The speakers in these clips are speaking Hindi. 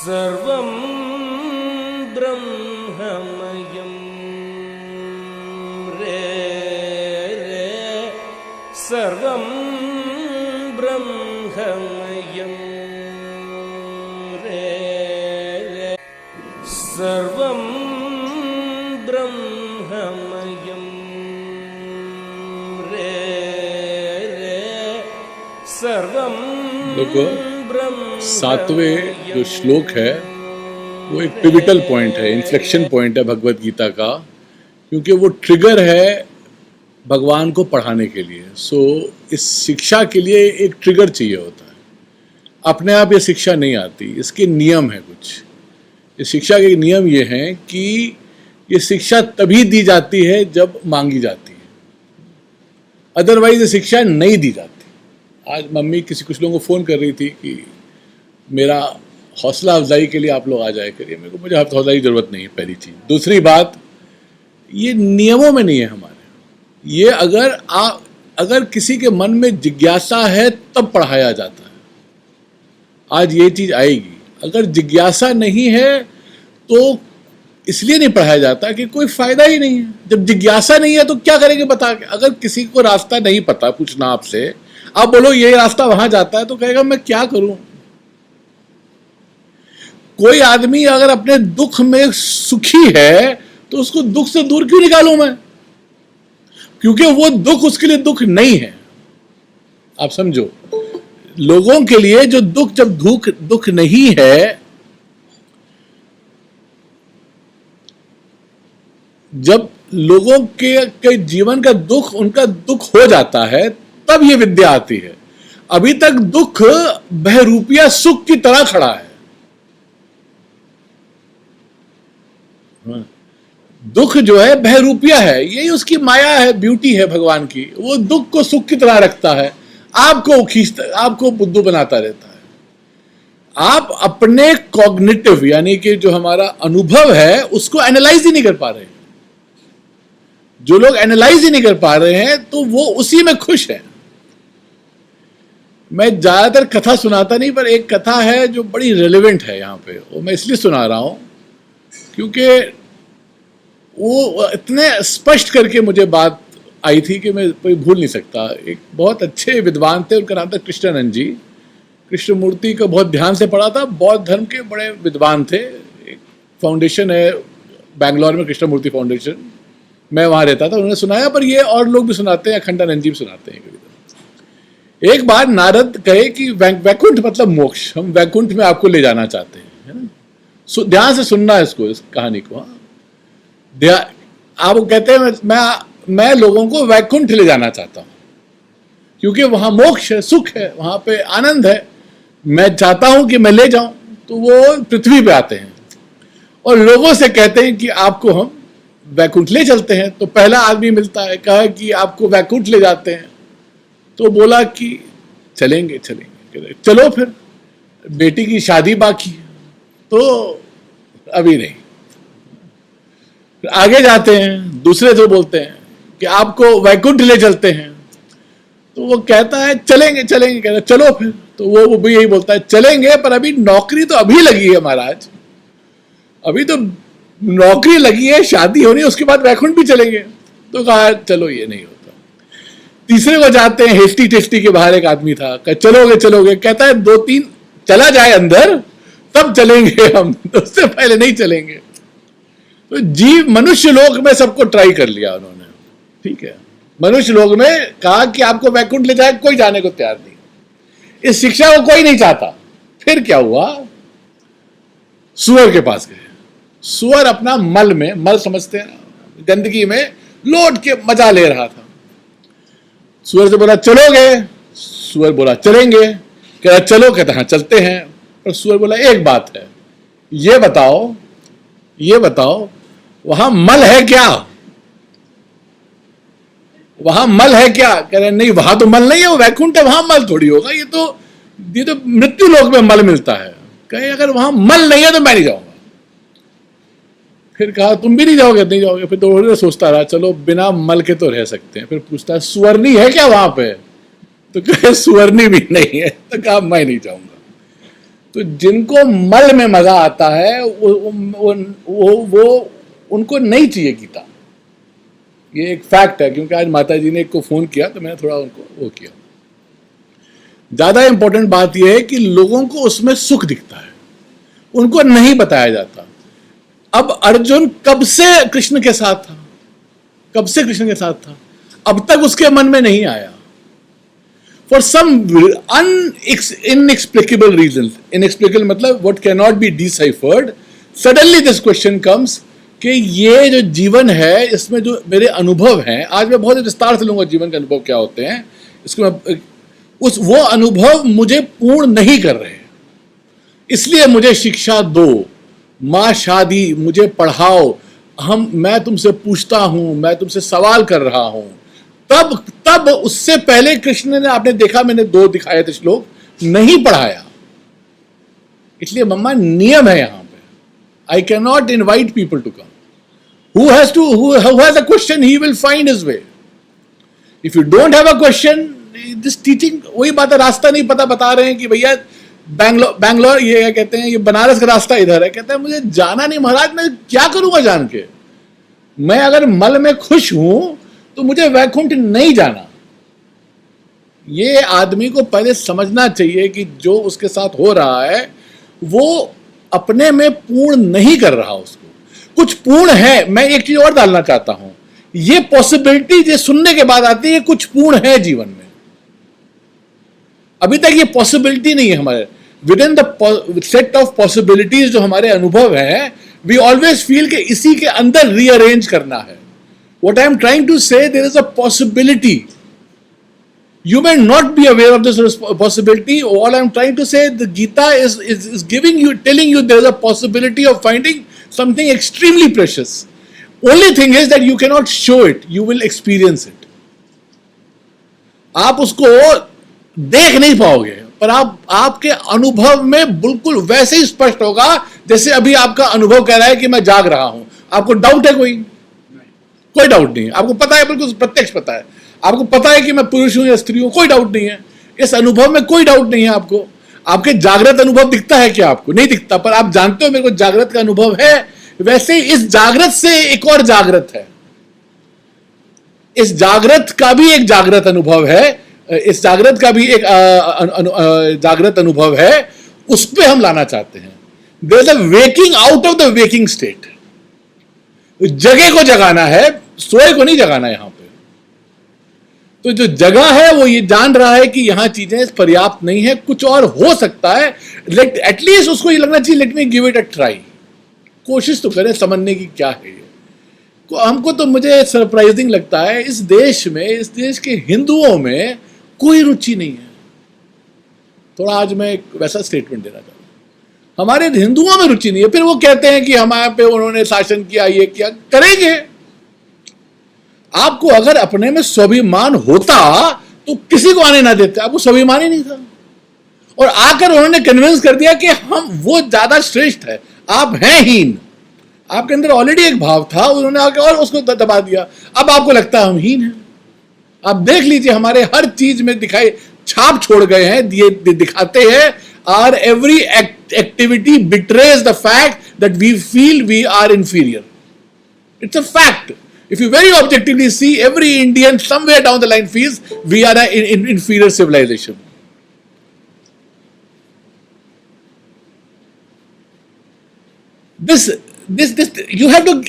सर्वं ब्रह्ममयं रे रे सर्वं ब्रह्ममयं रे रे सर्वं ब्रह्ममयं रे रे सर्वं देखो, सातवें जो श्लोक है वो एक पिविटल पॉइंट है, इन्फ्लेक्शन पॉइंट है भगवत गीता का, क्योंकि वो ट्रिगर है भगवान को पढ़ाने के लिए। सो इस शिक्षा के लिए एक ट्रिगर चाहिए होता है। अपने आप ये शिक्षा नहीं आती, इसके नियम है कुछ। इस शिक्षा के नियम ये हैं कि ये शिक्षा तभी दी जाती है जब मांगी जाती है, अदरवाइज ये शिक्षा नहीं दी जाती। आज मम्मी कुछ लोगों को फ़ोन कर रही थी कि मेरा हौसला अफजाई के लिए आप लोग आ जाए करिए। मेरे को मुझे हौसला अफजाई की ज़रूरत नहीं है, पहली चीज़। दूसरी बात, ये नियमों में नहीं है हमारे। ये अगर किसी के मन में जिज्ञासा है तब पढ़ाया जाता है। आज ये चीज़ आएगी। अगर जिज्ञासा नहीं है तो इसलिए नहीं पढ़ाया जाता कि कोई फ़ायदा ही नहीं है। जब जिज्ञासा नहीं है तो क्या करेंगे बता के। अगर किसी को रास्ता नहीं पता, पूछना आपसे, आप बोलो ये रास्ता वहां जाता है, तो कहेगा मैं क्या करूं। कोई आदमी अगर अपने दुख में सुखी है तो उसको दुख से दूर क्यों निकालूं मैं, क्योंकि वो दुख उसके लिए दुख नहीं है। आप समझो, लोगों के लिए जो दुख, जब दुख नहीं है, जब लोगों के जीवन का दुख उनका दुख हो जाता है, तब ये विद्या आती है। अभी तक दुख बहरूपिया सुख की तरह खड़ा है। दुख जो है बहरूपिया है, यही उसकी माया है, ब्यूटी है भगवान की। वो दुख को सुख की तरह रखता है, आपको खींचता, आपको बुद्धू बनाता रहता है। आप अपने कॉग्निटिव, यानी कि जो हमारा अनुभव है, उसको एनालाइज ही नहीं कर पा रहे। जो लोग एनालाइज ही नहीं कर पा रहे हैं तो वो उसी में खुश है। मैं ज्यादातर कथा सुनाता नहीं, पर एक कथा है जो बड़ी रेलेवेंट है यहाँ पे, वो मैं इसलिए सुना रहा हूं क्योंकि वो इतने स्पष्ट करके मुझे बात आई थी कि मैं कोई भूल नहीं सकता। एक बहुत अच्छे विद्वान थे, उनका नाम था कृष्णानंद जी। कृष्णमूर्ति को बहुत ध्यान से पढ़ा था, बौद्ध धर्म के बड़े विद्वान थे। एक फाउंडेशन है बैंगलोर में, कृष्णमूर्ति फाउंडेशन, मैं वहाँ रहता था, उन्होंने सुनाया, पर ये और लोग भी सुनाते हैं, अखंडानंद जी भी सुनाते हैं कभी। एक बार नारद कहे कि वैकुंठ मतलब मोक्ष, हम वैकुंठ में आपको ले जाना चाहते हैं, है ना। ध्यान से सुनना है इसको, इस कहानी को। आप कहते हैं मैं लोगों को वैकुंठ ले जाना चाहता हूं, क्योंकि वहां मोक्ष है, सुख है, वहां पे आनंद है। मैं चाहता हूं कि मैं ले जाऊं। तो वो पृथ्वी पे आते हैं और लोगों से कहते हैं कि आपको हम वैकुंठ ले चलते हैं। तो पहला आदमी मिलता है, कहा कि आपको वैकुंठ ले जाते हैं। तो बोला कि चलेंगे चलेंगे। चलो फिर, बेटी की शादी बाकी है, तो अभी नहीं। फिर आगे जाते हैं, दूसरे से बोलते हैं कि आपको वैकुंठ ले चलते हैं। तो वो कहता है चलेंगे चलेंगे, कहता है चलो फिर। तो वो भी यही बोलता है चलेंगे, पर अभी नौकरी तो अभी लगी है महाराज, अभी तो नौकरी लगी है, शादी होनी है, उसके बाद वैकुंठ भी चलेंगे। तो कहा चलो ये नहीं होता। तीसरे को जाते हैं, हेस्टी टेस्टी के बाहर एक आदमी था, कहा चलोगे चलोगे, कहता है 2-3 चला जाए अंदर तब चलेंगे हम, तो उससे पहले नहीं चलेंगे। तो जीव मनुष्य लोक में सबको ट्राई कर लिया उन्होंने, ठीक है। मनुष्य लोक में कहा कि आपको वैकुंठ ले जाए, कोई जाने को तैयार नहीं। इस शिक्षा को कोई नहीं चाहता। फिर क्या हुआ, सुअर के पास गए। सुअर अपना मल समझते हैं, गंदगी में लौट के मजा ले रहा था। सुअर से बोला चलोगे, सुअर बोला चलेंगे। कह रहा चलो, कहता हाँ चलते हैं। पर सुअर बोला एक बात है, ये बताओ वहां मल है क्या, वहां मल है क्या। कह रहे नहीं, वहां तो मल नहीं है, वो वैकुंठ है, वहां मल थोड़ी होगा, ये तो मृत्यु लोक में मल मिलता है। कहे अगर वहां मल नहीं है तो मैं नहीं जाऊंगा। फिर कहा तुम भी नहीं जाओगे, नहीं जाओगे। फिर तो सोचता रहा, चलो बिना मल के तो रह सकते हैं। फिर पूछता है सुअरनी है क्या वहां पे, तो कहे सुअरनी भी नहीं है। तो कहा मैं नहीं जाऊंगा। तो जिनको मल में मजा आता है वो उनको नहीं चाहिए गीता। ये एक फैक्ट है, क्योंकि आज माता जी ने एक को फोन किया तो मैंने थोड़ा उनको वो किया। ज्यादा इंपॉर्टेंट बात यह है कि लोगों को उसमें सुख दिखता है, उनको नहीं बताया जाता। अब अर्जुन कब से कृष्ण के साथ था, कब से कृष्ण के साथ था, अब तक उसके मन में नहीं आया। For some inexplicable reason, inexplicable मतलब what can not be deciphered, suddenly this question comes कि ये जो जीवन है इसमें जो मेरे अनुभव हैं, आज मैं बहुत विस्तार से लूंगा जीवन के अनुभव क्या होते हैं, इसको मैं वो अनुभव मुझे पूर्ण नहीं कर रहे, इसलिए मुझे शिक्षा दो, माँ शादी, मुझे पढ़ाओ, मैं तुमसे पूछता हूं, मैं तुमसे सवाल कर रहा हूं। तब उससे पहले कृष्ण ने, आपने देखा मैंने 2 दिखाए थे श्लोक, नहीं पढ़ाया। इसलिए मम्मा नियम है यहां पे, I can not invite people to come. Who has a question he will find his way. If you don't have a question, this teaching, वही बात है, रास्ता नहीं पता, बता रहे हैं कि भैया बैंगलोर ये क्या कहते हैं, ये बनारस का रास्ता इधर है, कहते हैं मुझे जाना नहीं महाराज, मैं क्या करूंगा जान के, मैं अगर मल में खुश हूं तो मुझे वैकुंठ नहीं जाना। ये आदमी को पहले समझना चाहिए कि जो उसके साथ हो रहा है वो अपने में पूर्ण नहीं कर रहा, उसको कुछ पूर्ण है। मैं एक चीज और डालना चाहता हूं, ये पॉसिबिलिटी जो सुनने के बाद आती है, कुछ पूर्ण है जीवन में, अभी तक ये पॉसिबिलिटी नहीं है हमारे with in the set of possibilities जो हमारे अनुभव है, वी ऑलवेज फील कि इसी के अंदर रीअरेंज करना है। What I am trying to say, there is a possibility, you may not be aware of this possibility. All I'm trying to say, the Gita is giving you, telling you there is a possibility of finding something extremely precious. Only thing is that you cannot show it, you will experience it. आप उसको देख नहीं पाओगे, पर आपके अनुभव में बिल्कुल वैसे ही स्पष्ट होगा जैसे अभी आपका अनुभव कह रहा है कि मैं जाग रहा हूं। आपको डाउट है? कोई डाउट नहीं है, आपको पता है, बिल्कुल प्रत्यक्ष पता है, आपको पता है कि मैं पुरुष हूं या स्त्री हूं, कोई डाउट नहीं है, इस अनुभव में कोई डाउट नहीं है आपको। आपके जागृत अनुभव दिखता है क्या? आपको नहीं दिखता, पर आप जानते हो मेरे को जागृत का अनुभव है। वैसे इस जागृत से एक और जागृत है, इस जागृत का भी एक जागृत अनुभव है, इस जागृत का भी एक जागृत अनुभव है, उस पर हम लाना चाहते हैं। There is a waking out of the waking state, जगह को जगाना है, सोए को नहीं जगाना यहां पे। तो जो जगह है वो ये जान रहा है कि यहां चीजें पर्याप्त नहीं है, कुछ और हो सकता है, एटलीस्ट उसको ये लगना चाहिए let me give it a try, कोशिश तो करें समझने की क्या है ये। हमको तो मुझे सरप्राइजिंग लगता है इस देश में, इस देश के हिंदुओं में कोई रुचि नहीं है। थोड़ा आज मैं एक वैसा स्टेटमेंट देना चाहता हूं, हमारे हिंदुओं में रुचि नहीं है, फिर वो कहते हैं कि हमारे पे उन्होंने शासन किया, ये किया, करेंगे। आपको अगर अपने में स्वाभिमान होता तो किसी को आने ना देते, आपको स्वाभिमान ही नहीं था, और आकर उन्होंने कन्विंस कर दिया कि हम वो ज्यादा श्रेष्ठ है, आप हैं हीन। आपके अंदर ऑलरेडी एक भाव था, उन्होंने आकर और उसको दबा दिया, अब आपको लगता है हम हीन हैं। आप देख लीजिए हमारे हर चीज में दिखाई छाप छोड़ गए हैं, ये दिखाते हैं, are every activity betrays the fact that we feel we are inferior. It's a fact. If you very objectively see, every Indian somewhere down the line feels we are an inferior civilization. This,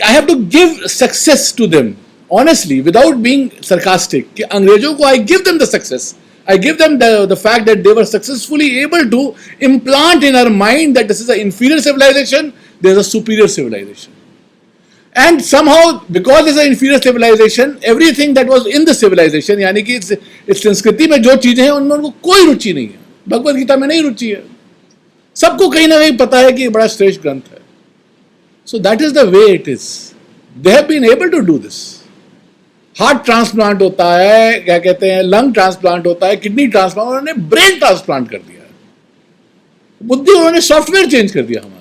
I have to give success to them, honestly, without being sarcastic. कि अंग्रेजों को I give them the success. I give them the fact that they were successfully able to implant in our mind that this is an inferior civilization, there is a superior civilization. And somehow, because it's an inferior civilization, everything that was in the civilization, यानी कि इस संस्कृति में जो चीजें हैं उनमें उनको कोई रुचि नहीं है। भगवत गीता में नहीं रुचि है, सबको कहीं ना कहीं पता है कि ये बड़ा श्रेष्ठ ग्रंथ है। So that is the way it is. They have been able to do this. Heart transplant होता है, क्या कहते हैं, लंग ट्रांसप्लांट होता है, किडनी ट्रांसप्लांट, उन्होंने ब्रेन ट्रांसप्लांट कर दिया है। बुद्धि, उन्होंने सॉफ्टवेयर चेंज कर दिया हमारा।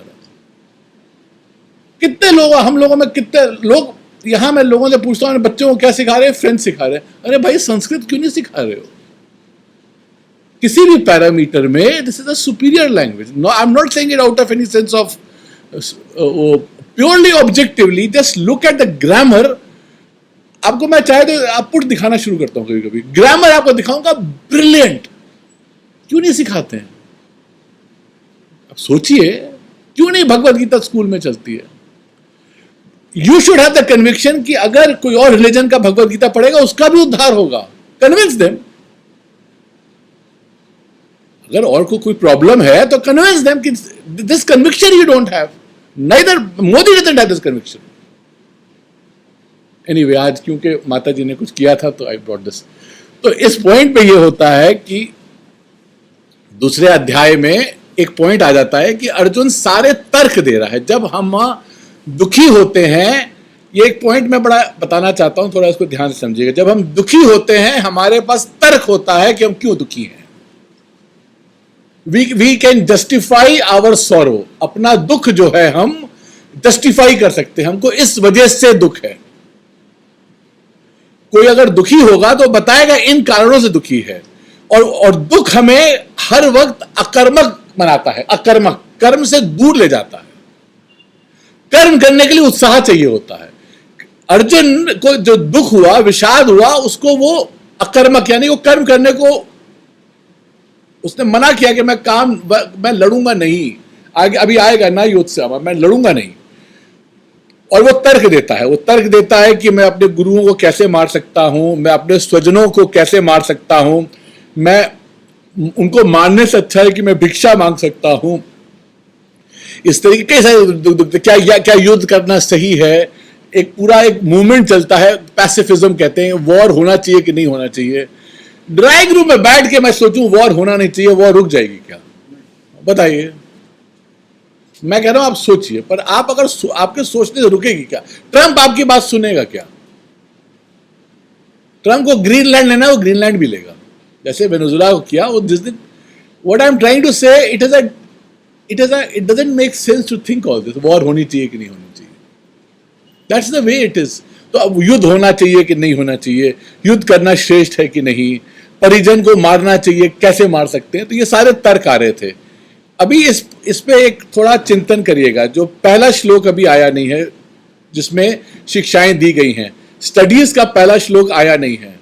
कितने लोग, हम लोगों में कितने लोग, यहां मैं लोगों से पूछता हूं बच्चों को क्या सिखा रहे हैं, फ्रेंच सिखा रहे हैं। अरे भाई संस्कृत क्यों नहीं सिखा रहे हो? किसी भी पैरामीटर में this is a superior language. No, I am not saying it out of any sense of purely objectively. Just look at the grammar. आपको मैं चाहे तो आउटपुट दिखाना शुरू करता हूं. कभी कभी ग्रामर आपको दिखाऊंगा, ब्रिलियंट. क्यों नहीं सिखाते हैं? अब सोचिए, क्यों नहीं भगवत गीता स्कूल में चलती है? You should have the conviction कि अगर कोई और रिलीजन का भगवत गीता पढ़ेगा उसका भी उद्धार होगा. Convince them. अगर और को कोई प्रॉब्लम है तो कन्विंस देम कि this conviction you don't have. Neither Modi doesn't have this conviction. Anyway, आज क्योंकि माता जी ने कुछ किया था तो आई ब्रॉट दिस. तो इस पॉइंट पे ये होता है कि दूसरे अध्याय में एक पॉइंट आ जाता है कि अर्जुन सारे तर्क दे रहा है. जब हम दुखी होते हैं, ये एक पॉइंट मैं बड़ा बताना चाहता हूं, थोड़ा इसको ध्यान से समझिएगा. जब हम दुखी होते हैं, हमारे पास तर्क होता है कि हम क्यों दुखी हैं. We can justify our sorrow. अपना दुख जो है हम जस्टिफाई कर सकते हैं. हमको इस वजह से दुख है. कोई अगर दुखी होगा तो बताएगा इन कारणों से दुखी है. और दुख हमें हर वक्त अकर्मक बनाता है. अकर्मक, कर्म से दूर ले जाता है. कर्म करने के लिए उत्साह चाहिए होता है. अर्जुन को जो दुख हुआ, विषाद हुआ, उसको वो अकर्मक यानी वो कर्म करने को उसने मना किया कि मैं लड़ूंगा नहीं. आगे अभी आएगा ना युद्ध से, मैं लड़ूंगा नहीं. और वो तर्क देता है. वो तर्क देता है कि मैं अपने गुरुओं को कैसे मार सकता हूं, मैं अपने स्वजनों को कैसे मार सकता हूं, मैं उनको मारने से अच्छा है कि मैं भिक्षा मांग सकता हूं. इस तरीके से क्या युद्ध करना सही है. एक पूरा एक मूवमेंट चलता है, पैसिफिज्म कहते हैं. वॉर होना चाहिए कि नहीं होना चाहिए. ड्राइंग रूम में बैठ के मैं सोचूं वॉर होना नहीं चाहिए, वॉर रुक जाएगी क्या? बताइए. मैं कह रहा हूं आप सोचिए. पर आप अगर आपके सोचने से रुकेगी क्या? ट्रंप आपकी बात सुनेगा क्या? ट्रंप को ग्रीनलैंड लेना है, वो ग्रीनलैंड भी लेगा, जैसे वेनेजुएला को किया. वो जिस दिन, what I am trying to say, it doesn't make sense to think all this. War होनी चाहिए कि नहीं होनी चाहिए. That's the way it is. तो अब युद्ध होना चाहिए कि नहीं होना चाहिए, युद्ध करना श्रेष्ठ है कि नहीं, परिजन को मारना चाहिए, कैसे मार सकते हैं. तो ये सारे तर्क आ रहे थे. अभी इस पे एक थोड़ा चिंतन करिएगा. जो पहला श्लोक अभी आया नहीं है जिसमें शिक्षाएं दी गई हैं, स्टडीज का पहला श्लोक आया नहीं है.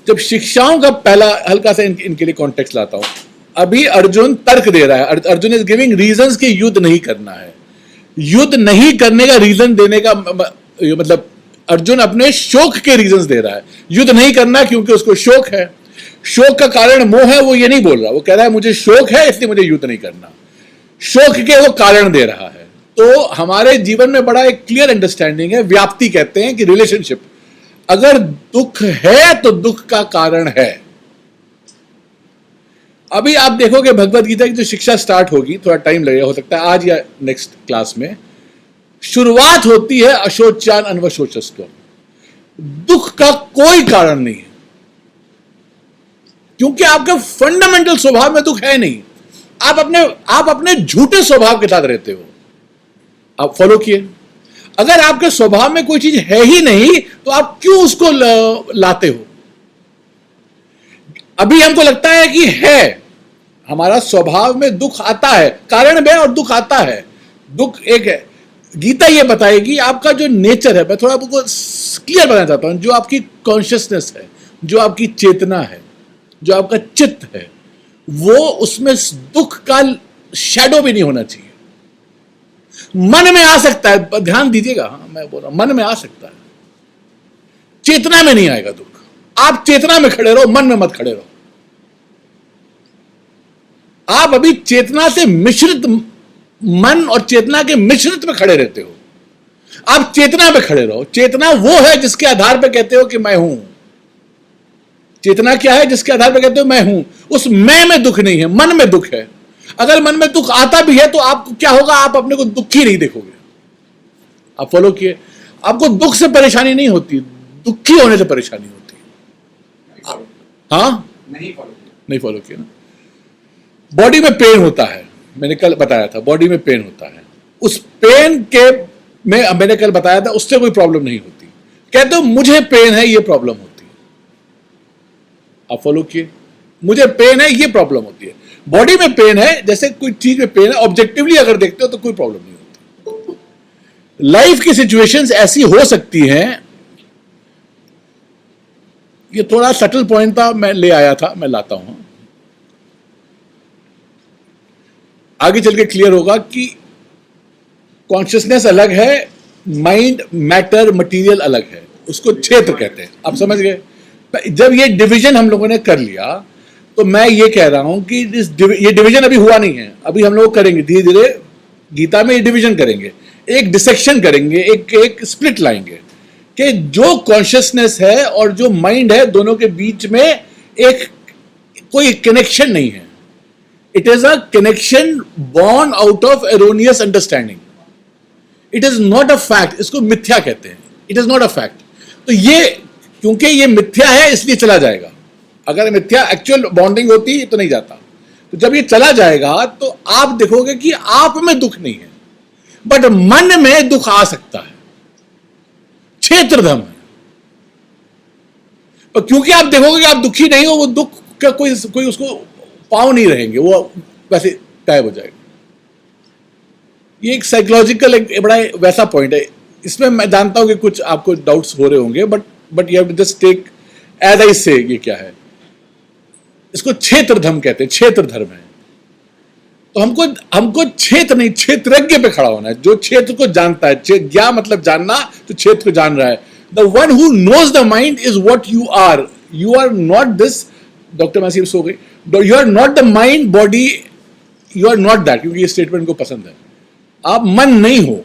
जब शिक्षाओं का पहला, हल्का सा इनके लिए कॉन्टेक्स्ट लाता हूं. अभी अर्जुन तर्क दे रहा है. अर्जुन इज गिविंग रीजंस कि युद्ध नहीं करना है. युद्ध नहीं करने का रीजन देने का मतलब अर्जुन अपने शोक के रीजंस दे रहा है. युद्ध नहीं करना क्योंकि उसको शोक है. शोक का कारण मोह है, वो ये नहीं बोल रहा. वो कह रहा है मुझे शोक है इसलिए मुझे युद्ध नहीं करना. शोक के वो कारण दे रहा है. तो हमारे जीवन में बड़ा एक क्लियर अंडरस्टैंडिंग है, व्याप्ति कहते हैं कि रिलेशनशिप. अगर दुख है तो दुख का कारण है. अभी आप देखोगे भगवत गीता की जो शिक्षा स्टार्ट होगी, थोड़ा टाइम लगेगा, हो सकता है आज या नेक्स्ट क्लास में. शुरुआत होती है अशोचान अन्वशोचस्व. दुख का कोई कारण नहीं है क्योंकि आपके फंडामेंटल स्वभाव में दुख है नहीं. आप अपने झूठे स्वभाव के साथ रहते हो. आप फॉलो किए. अगर आपके स्वभाव में कोई चीज है ही नहीं तो आप क्यों उसको लाते हो? अभी हमको लगता है कि है, हमारा स्वभाव में दुख आता है, कारण में, और दुख आता है. दुख एक है. गीता ये बताएगी आपका जो नेचर है. मैं थोड़ा आपको क्लियर बताना चाहता हूं. जो आपकी कॉन्शियसनेस है, जो आपकी चेतना है, जो आपका चित्त है, वो उसमें दुख का शैडो भी नहीं होना चाहिए. मन में आ सकता है, ध्यान दीजिएगा. हाँ, मैं बोल रहा हूं मन में आ सकता है, चेतना में नहीं आएगा दुख. आप चेतना में खड़े रहो, मन में मत खड़े रहो. आप अभी चेतना से मिश्रित, मन और चेतना के मिश्रित में खड़े रहते हो. आप चेतना पे खड़े रहो. चेतना वो है जिसके आधार पे कहते हो कि मैं हूं. चेतना क्या है? जिसके आधार पे कहते हो मैं हूं. उस मैं में दुख नहीं है, मन में दुख है. अगर मन में दुख आता भी है तो आपको क्या होगा? आप अपने को दुखी नहीं देखोगे. आप फॉलो किए. आपको दुख से परेशानी नहीं होती, दुखी होने से परेशानी होती है. हाँ, नहीं फॉलो किया ना. बॉडी में पेन होता है, मैंने कल बताया था. बॉडी में पेन होता है. उस पेन के में मैंने कल बताया था, उससे कोई प्रॉब्लम नहीं होती. कहते हो मुझे पेन है, ये प्रॉब्लम होती है. आप फॉलो किए. मुझे पेन है, ये प्रॉब्लम होती है। बॉडी में पेन है, जैसे कोई चीज में पेन है, ऑब्जेक्टिवली अगर देखते हो तो कोई प्रॉब्लम नहीं होती। लाइफ की सिचुएशंस ऐसी हो सकती हैं, ये थोड़ा सटल पॉइंट था, मैं ले आया था, मैं लाता हूं। आगे चल के क्लियर होगा कि कॉन्शियसनेस अलग है, माइंड मैटर मटेरियल अलग है, उसको क्षेत्र कहते हैं। आप समझ गए? जब ये डिवीजन हम लोगों ने कर लिया तो मैं ये कह रहा हूं कि ये डिवीजन अभी हुआ नहीं है, अभी हम लोग करेंगे धीरे धीरे। गीता में ये डिवीजन करेंगे, एक डिसेक्शन करेंगे, एक स्प्लिट लाएंगे कि जो कॉन्शियसनेस है और जो माइंड है, दोनों के बीच में एक कोई कनेक्शन नहीं है। It is a connection born out of erroneous understanding. It is not a fact, इसको मिथ्या कहते हैं। It is not a fact. तो ये क्योंकि ये मिथ्या है इसलिए चला जाएगा। अगर मिथ्या एक्चुअल बॉन्डिंग होती तो नहीं जाता। तो जब ये चला जाएगा तो आप देखोगे कि आप में दुख नहीं है, बट मन में दुख आ सकता है, क्षेत्रधम है। और क्योंकि आप देखोगे कि आप दुखी नहीं हो, वो दुख का कोई उसको पाँव नहीं रहेंगे, वो वैसे गायब हो जाएगा। ये एक साइकोलॉजिकल एक बड़ा वैसा पॉइंट है। इसमें मैं जानता हूं कि कुछ आपको डाउट्स हो रहे होंगे, but you have to just take as I say. ये क्या है? इसको क्षेत्र धर्म कहते हैं, क्षेत्र धर्म है। तो हमको क्षेत्र नहीं, क्षेत्रज्ञ पे खड़ा होना है, जो क्षेत्र को जानता है। ज्ञा मतलब जानना, तो क्षेत्र को जान रहा है। The one who knows the mind is what you are. You are not this. Doctor मासीफ सो गई। You are not the mind body, you are not that. क्योंकि ये स्टेटमेंट को पसंद है। आप मन नहीं हो,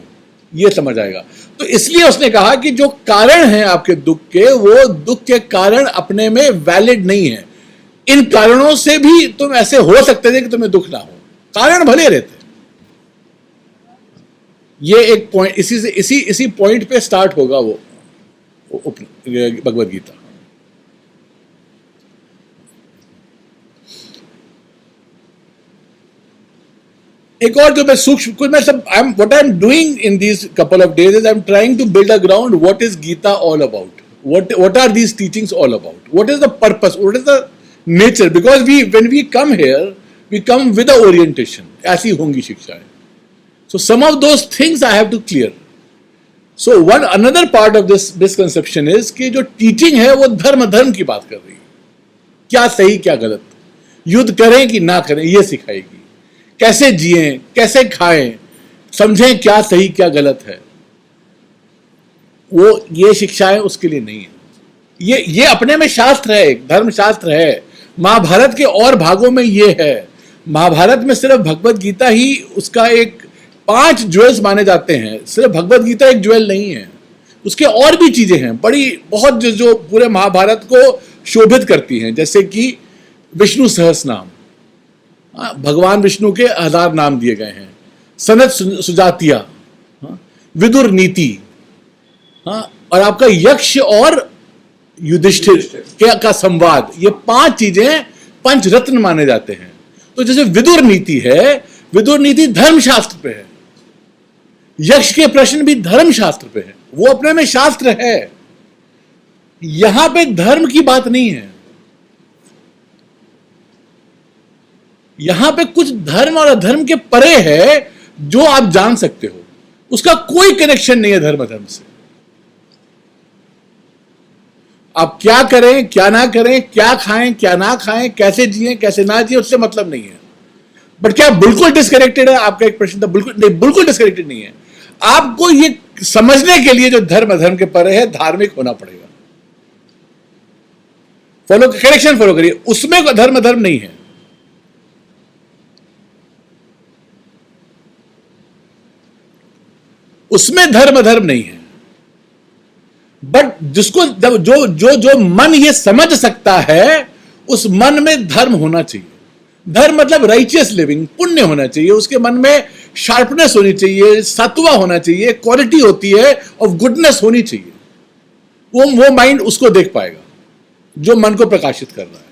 ये समझ आएगा। तो इसलिए उसने कहा कि जो कारण है आपके दुख के, वो दुख के कारण अपने में वैलिड नहीं है। इन कारणों से भी तुम ऐसे हो सकते थे कि तुम्हें दुख ना हो, कारण भले रहते। ये एक पॉइंट, इसी पॉइंट पे स्टार्ट होगा वो भगवद गीता। एक और जो मैं सूक्ष्म कुछ मैं सब what I am doing in these couple of days is I am trying to build a ground what is Gita all about, what are these teachings all about, what is the purpose, what is the nature, because when we come here we come with a orientation, ऐसी होंगी शिक्षाएं। So some of those things I have to clear. So one another part of this misconception is कि जो teaching है वो धर्म की बात कर रही है, क्या सही क्या गलत, युद्ध करें कि ना करें ये सिखाएगी, कैसे जिएं कैसे खाएं, समझें क्या सही क्या गलत है। वो ये शिक्षाएं उसके लिए नहीं है। ये अपने में शास्त्र है, एक धर्म शास्त्र है। महाभारत के और भागों में ये है। महाभारत में सिर्फ भगवद गीता ही उसका एक 5 ज्वेल्स माने जाते हैं। सिर्फ भगवद गीता एक ज्वेल नहीं है, उसके और भी चीजें हैं बड़ी बहुत जो पूरे महाभारत को शोभित करती हैं। जैसे कि विष्णु सहस्रनाम, भगवान विष्णु के 1000 नाम दिए गए हैं। सनत सुजातिया, विदुर नीति, और आपका यक्ष और युधिष्ठिर का संवाद, ये 5 चीजें पंचरत्न माने जाते हैं। तो जैसे विदुर नीति है, विदुर नीति धर्मशास्त्र पे है। यक्ष के प्रश्न भी धर्मशास्त्र पे है, वो अपने में शास्त्र है। यहां पे धर्म की बात नहीं है। यहां पे कुछ धर्म और अधर्म के परे है जो आप जान सकते हो, उसका कोई कनेक्शन नहीं है धर्म से। आप क्या करें क्या ना करें, क्या खाएं क्या ना खाएं, कैसे जिए कैसे ना जिए, उससे मतलब नहीं है। बट क्या बिल्कुल डिस्कनेक्टेड है? आपका एक प्रश्न था। बिल्कुल डिस्कनेक्टेड नहीं है। आपको ये समझने के लिए जो धर्म के परे है, धार्मिक होना पड़ेगा। कनेक्शन फॉलो करिए, उसमें धर्म नहीं है। उसमें धर्म नहीं है। बट जिसको जो मन ये समझ सकता है, उस मन में धर्म होना चाहिए। धर्म मतलब राइचियस लिविंग, पुण्य होना चाहिए। उसके मन में शार्पनेस होनी चाहिए, सत्वा होना चाहिए, क्वालिटी होती है ऑफ गुडनेस होनी चाहिए। वो माइंड उसको देख पाएगा जो मन को प्रकाशित कर रहा है।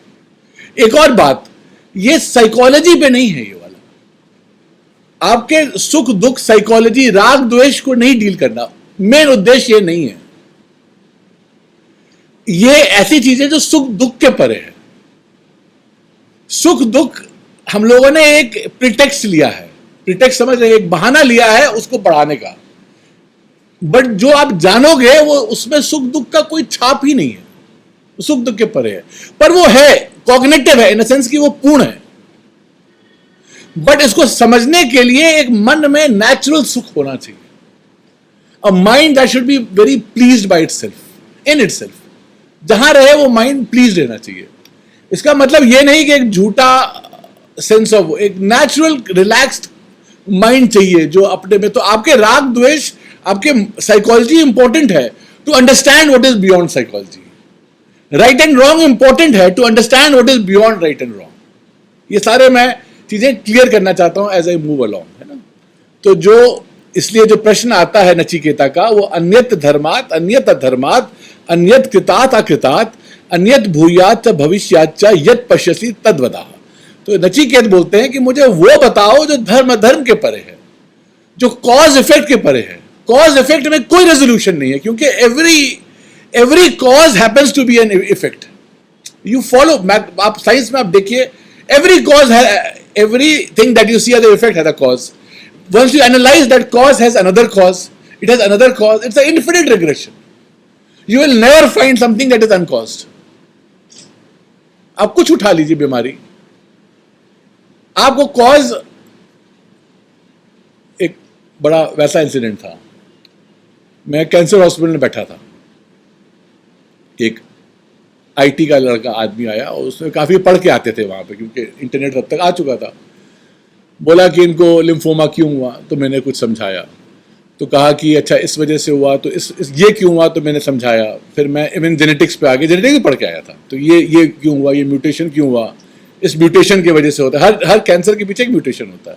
एक और बात, ये साइकोलॉजी पे नहीं है। ये वाला आपके सुख दुख, साइकोलॉजी, राग द्वेष को नहीं डील करना, मेन उद्देश्य ये नहीं है। ये ऐसी चीजें जो सुख दुख के परे है। सुख दुख हम लोगों ने एक प्रिटेक्स्ट लिया है, प्रिटेक्स्ट समझ रहे हैं, एक बहाना लिया है उसको बढ़ाने का, बट जो आप जानोगे वो उसमें सुख दुख का कोई छाप ही नहीं है, सुख दुख के परे है, पर वो है कॉग्निटिव है इन द सेंस कि वो पूर्ण है। बट इसको समझने के लिए एक मन में नेचुरल सुख होना चाहिए, अ mind that should be very pleased by itself, in itself, जहां रहे वो माइंड प्लीज रहना चाहिए। इसका मतलब ये नहीं कि एक झूठा सेंस ऑफ, एक नेचुरल रिलैक्स्ड माइंड चाहिए जो अपने में, तो आपके राग द्वेष, आपके साइकोलॉजी इंपॉर्टेंट है to understand what is beyond psychology, right and wrong important है to understand what is beyond right and wrong. ये सारे मैं चीजें क्लियर करना चाहता हूं एज आई मूव अलोंग, है ना। तो जो इसलिए जो प्रश्न आता है नचिकेता का, वो अन्यत धर्मात अन्यत अधर्मात अन्यत कृतात अकृतात अन्यत भूयात भविष्यात च यत पश्यसि तद्वदा। तो नचिकेत बोलते हैं कि मुझे वो बताओ जो धर्म अधर्म के परे है, जो कॉज इफेक्ट के परे है। कॉज इफेक्ट में कोई रेजोल्यूशन नहीं है, क्योंकि every cause happens to be an effect. You follow, आप साइंस में आप देखिए, एवरी कॉज है, everything that you see as an effect has a cause. Once you analyze that cause has another cause, it has another cause, it's an infinite regression. You will never find something that is uncaused. आप कुछ उठा लीजिए बीमारी, आपको कॉज, एक बड़ा वैसा इंसिडेंट था, मैं कैंसर हॉस्पिटल में बैठा था, एक आईटी का लड़का आदमी आया और उसने काफ़ी पढ़ के आते थे वहाँ पे, क्योंकि इंटरनेट तब तक आ चुका था। बोला कि इनको लिम्फोमा क्यों हुआ, तो मैंने कुछ समझाया, तो कहा कि अच्छा इस वजह से हुआ, तो इस ये क्यों हुआ, तो मैंने समझाया। फिर मैं इवन जेनेटिक्स पे आ गया, जेनेटिक्स पढ़ के आया था, तो ये क्यों हुआ, ये म्यूटेशन क्यों हुआ, इस म्यूटेशन की वजह से होता है, हर कैंसर के पीछे एक म्यूटेशन होता है,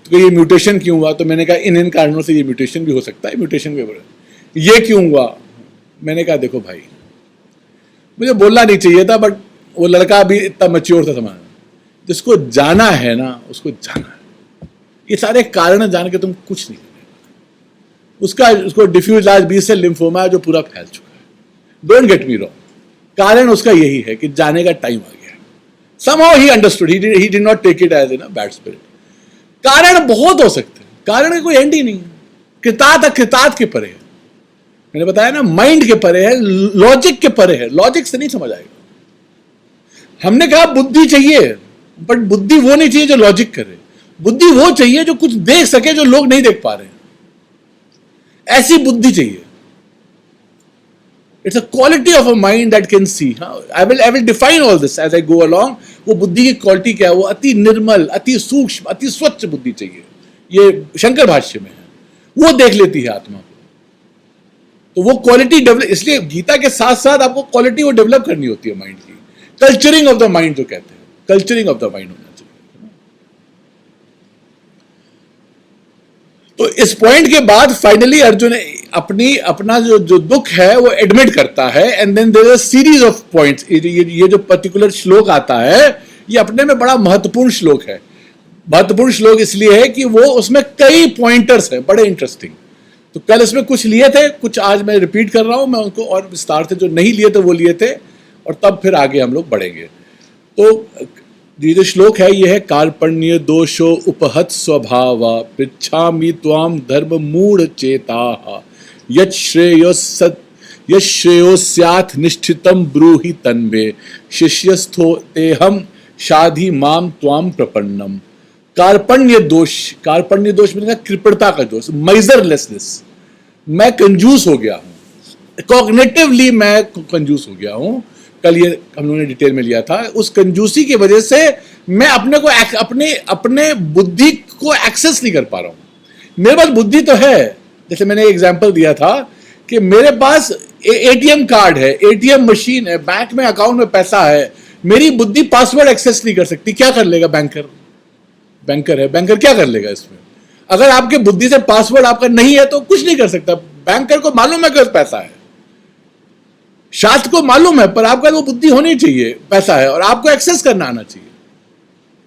तो ये म्यूटेशन क्यों हुआ, तो मैंने कहा इन कारणों से ये म्यूटेशन भी हो सकता है, म्यूटेशन के वजह ये क्यों हुआ। मैंने कहा देखो भाई, मुझे बोलना नहीं चाहिए था, बट वो लड़का अभी इतना मैच्योर था, समझ, जिसको जाना है ना उसको जाना है। ये सारे कारण जान के तुम कुछ नहीं करेगा। उसको diffuse large B cell lymphoma जो पूरा फैल चुका है, डोंट गेट मी रॉन्ग, कारण उसका यही है कि जाने का टाइम आ गया। somehow he understood, he did not take it as in a bad spirit. कारण बहुत हो सकते हैं, कारण का कोई एंड ही नहीं, कृतात अकृतात के परे है, मैंने बताया ना, माइंड के परे है, लॉजिक के परे है, लॉजिक से नहीं समझ आएगा। हमने कहा बुद्धि चाहिए, बट बुद्धि वो नहीं चाहिए जो लॉजिक करे, बुद्धि वो चाहिए जो कुछ देख सके जो लोग नहीं देख पा रहे, ऐसी बुद्धि चाहिए। It's a quality of a mind that can see. I will define all this as I go along. वो बुद्धि की क्वालिटी क्या है, वो अति निर्मल, अति सूक्ष्म, अति स्वच्छ बुद्धि चाहिए। ये शंकर भाष्य में है, वो देख लेती है आत्मा को। तो वो क्वालिटी डेवलप, इसलिए गीता के साथ साथ आपको क्वालिटी वो डेवलप करनी होती है माइंड की। कल्चरिंग ऑफ द माइंड जो कहते हैं, कल्चरिंग ऑफ द माइंड होना चाहिए। तो इस पॉइंट के बाद फाइनली अर्जुन अपना जो दुख है वो एडमिट करता है, and then there is a series of points. ये जो पर्टिकुलर श्लोक आता है, ये अपने में बड़ा महत्वपूर्ण श्लोक है। महत्वपूर्ण श्लोक इसलिए है कि वो उसमें कई पॉइंटर्स हैं बड़े इंटरेस्टिंग। तो कल इसमें कुछ लिए थे, कुछ आज मैं रिपीट कर रहा हूं, मैं उनको और विस्तार से जो नहीं लिए थे वो लिए थे, और तब फिर आगे हम लोग बढ़ेंगे। तो ये जो श्लोक है ये है, कार्पण्य दोषो उपहत स्वभाव पृच्छामि त्वाम धर्म मूढ़ चेता यत् श्रेयो स्यात् निष्ठितम ब्रूहि तन्मे शिष्यस्थो तेहम शाधि माम त्वाम प्रपन्नम। कार्पण्य दोष मैंने कहा कृपणता का दोष, मेजरलेसनेस। मैं कंजूस हो गया हूं, कॉग्निटिवली मैं कंजूस हो गया हूं। कल ये हम लोगों ने डिटेल में लिया था। उस कंजूसी की वजह से मैं अपने बुद्धि को एक्सेस नहीं कर पा रहा हूं। मेरे पास बुद्धि तो है, जैसे मैंने एग्जांपल दिया था कि मेरे पास एटीएम कार्ड है, एटीएम मशीन है, बैंक में अकाउंट में पैसा है, मेरी बुद्धि पासवर्ड एक्सेस नहीं कर सकती। क्या कर लेगा बैंकर है, बैंकर क्या कर लेगा इसमें? अगर आपके बुद्धि से पासवर्ड आपका नहीं है तो कुछ नहीं कर सकता। बैंकर को मालूम है कि पैसा है, शास्त्र को मालूम है, पर आपका वो बुद्धि होनी चाहिए, पैसा है, और आपको एक्सेस करना आना चाहिए।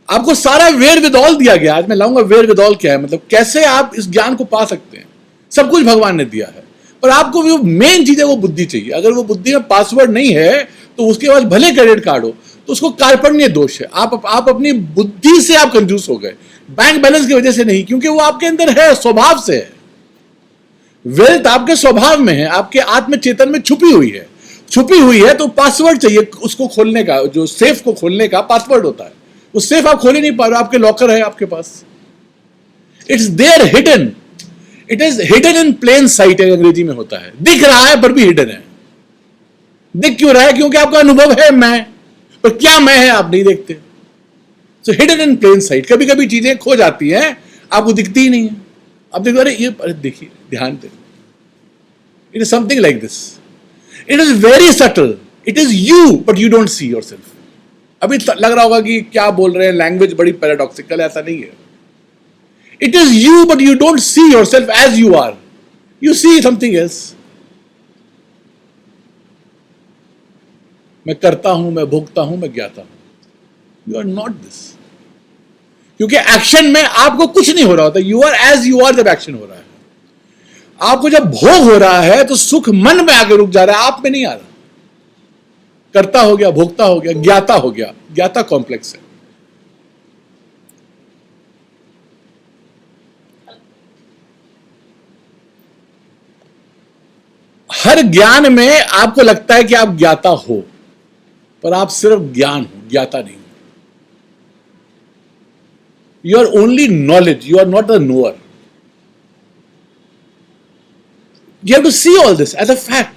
आपको सारा वेर विदॉल दिया गया। आज मैं लाऊंगा वेर विदॉल क्या है, मतलब कैसे आप इस ज्ञान को पा सकते हैं। सब कुछ भगवान ने दिया है, पर आपको वो मेन चीज है, वो बुद्धि चाहिए। अगर वो बुद्धि में पासवर्ड नहीं है तो उसके बाद भले क्रेडिट कार्ड हो, तो उसको कार्पण्य दोष है। आप अपनी बुद्धि से आप कंजूस हो गए, बैंक बैलेंस की वजह से नहीं, क्योंकि वो आपके अंदर है, स्वभाव से है। वेल्थ आपके स्वभाव में है, आपके आत्म चेतन में छुपी हुई है। तो पासवर्ड चाहिए उसको खोलने का, जो सेफ को खोलने का पासवर्ड होता है। वो सेफ आप खोल ही नहीं पा रहे, आपके लॉकर है आपके पास, it's there hidden, it is hidden in plain sight, अंग्रेजी में होता है। दिख रहा है पर भी हिडन है। दिख क्यों रहा है? क्योंकि आपका अनुभव है मैं, पर क्या मैं है आप नहीं देखते। सो हिडन इन प्लेन साइट। कभी कभी चीजें खो जाती हैं, आपको दिखती ही नहीं है। आप देखो, अरे देखिए, ध्यान दे, it is something like this, it is very subtle, it is you but you don't see yourself. अभी लग रहा होगा कि क्या बोल रहे हैं, लैंग्वेज बड़ी पैराडॉक्सिकल, ऐसा नहीं है। It is you but you don't see yourself as you are, you see something else. मैं करता हूं, मैं भोगता हूं, मैं ज्ञाता हूं। यू आर नॉट दिस, क्योंकि एक्शन में आपको कुछ नहीं हो रहा होता। You are as you are जब एक्शन हो रहा है। आपको जब भोग हो रहा है तो सुख मन में आगे रुक जा रहा है, आप में नहीं आ रहा। करता हो गया, भोगता हो गया, ज्ञाता हो गया। ज्ञाता कॉम्प्लेक्स है। हर ज्ञान में आपको लगता है कि आप ज्ञाता हो, पर आप सिर्फ ज्ञान हो, ज्ञाता नहीं हो। You are only knowledge, you are not the knower. You have to see all this as a fact.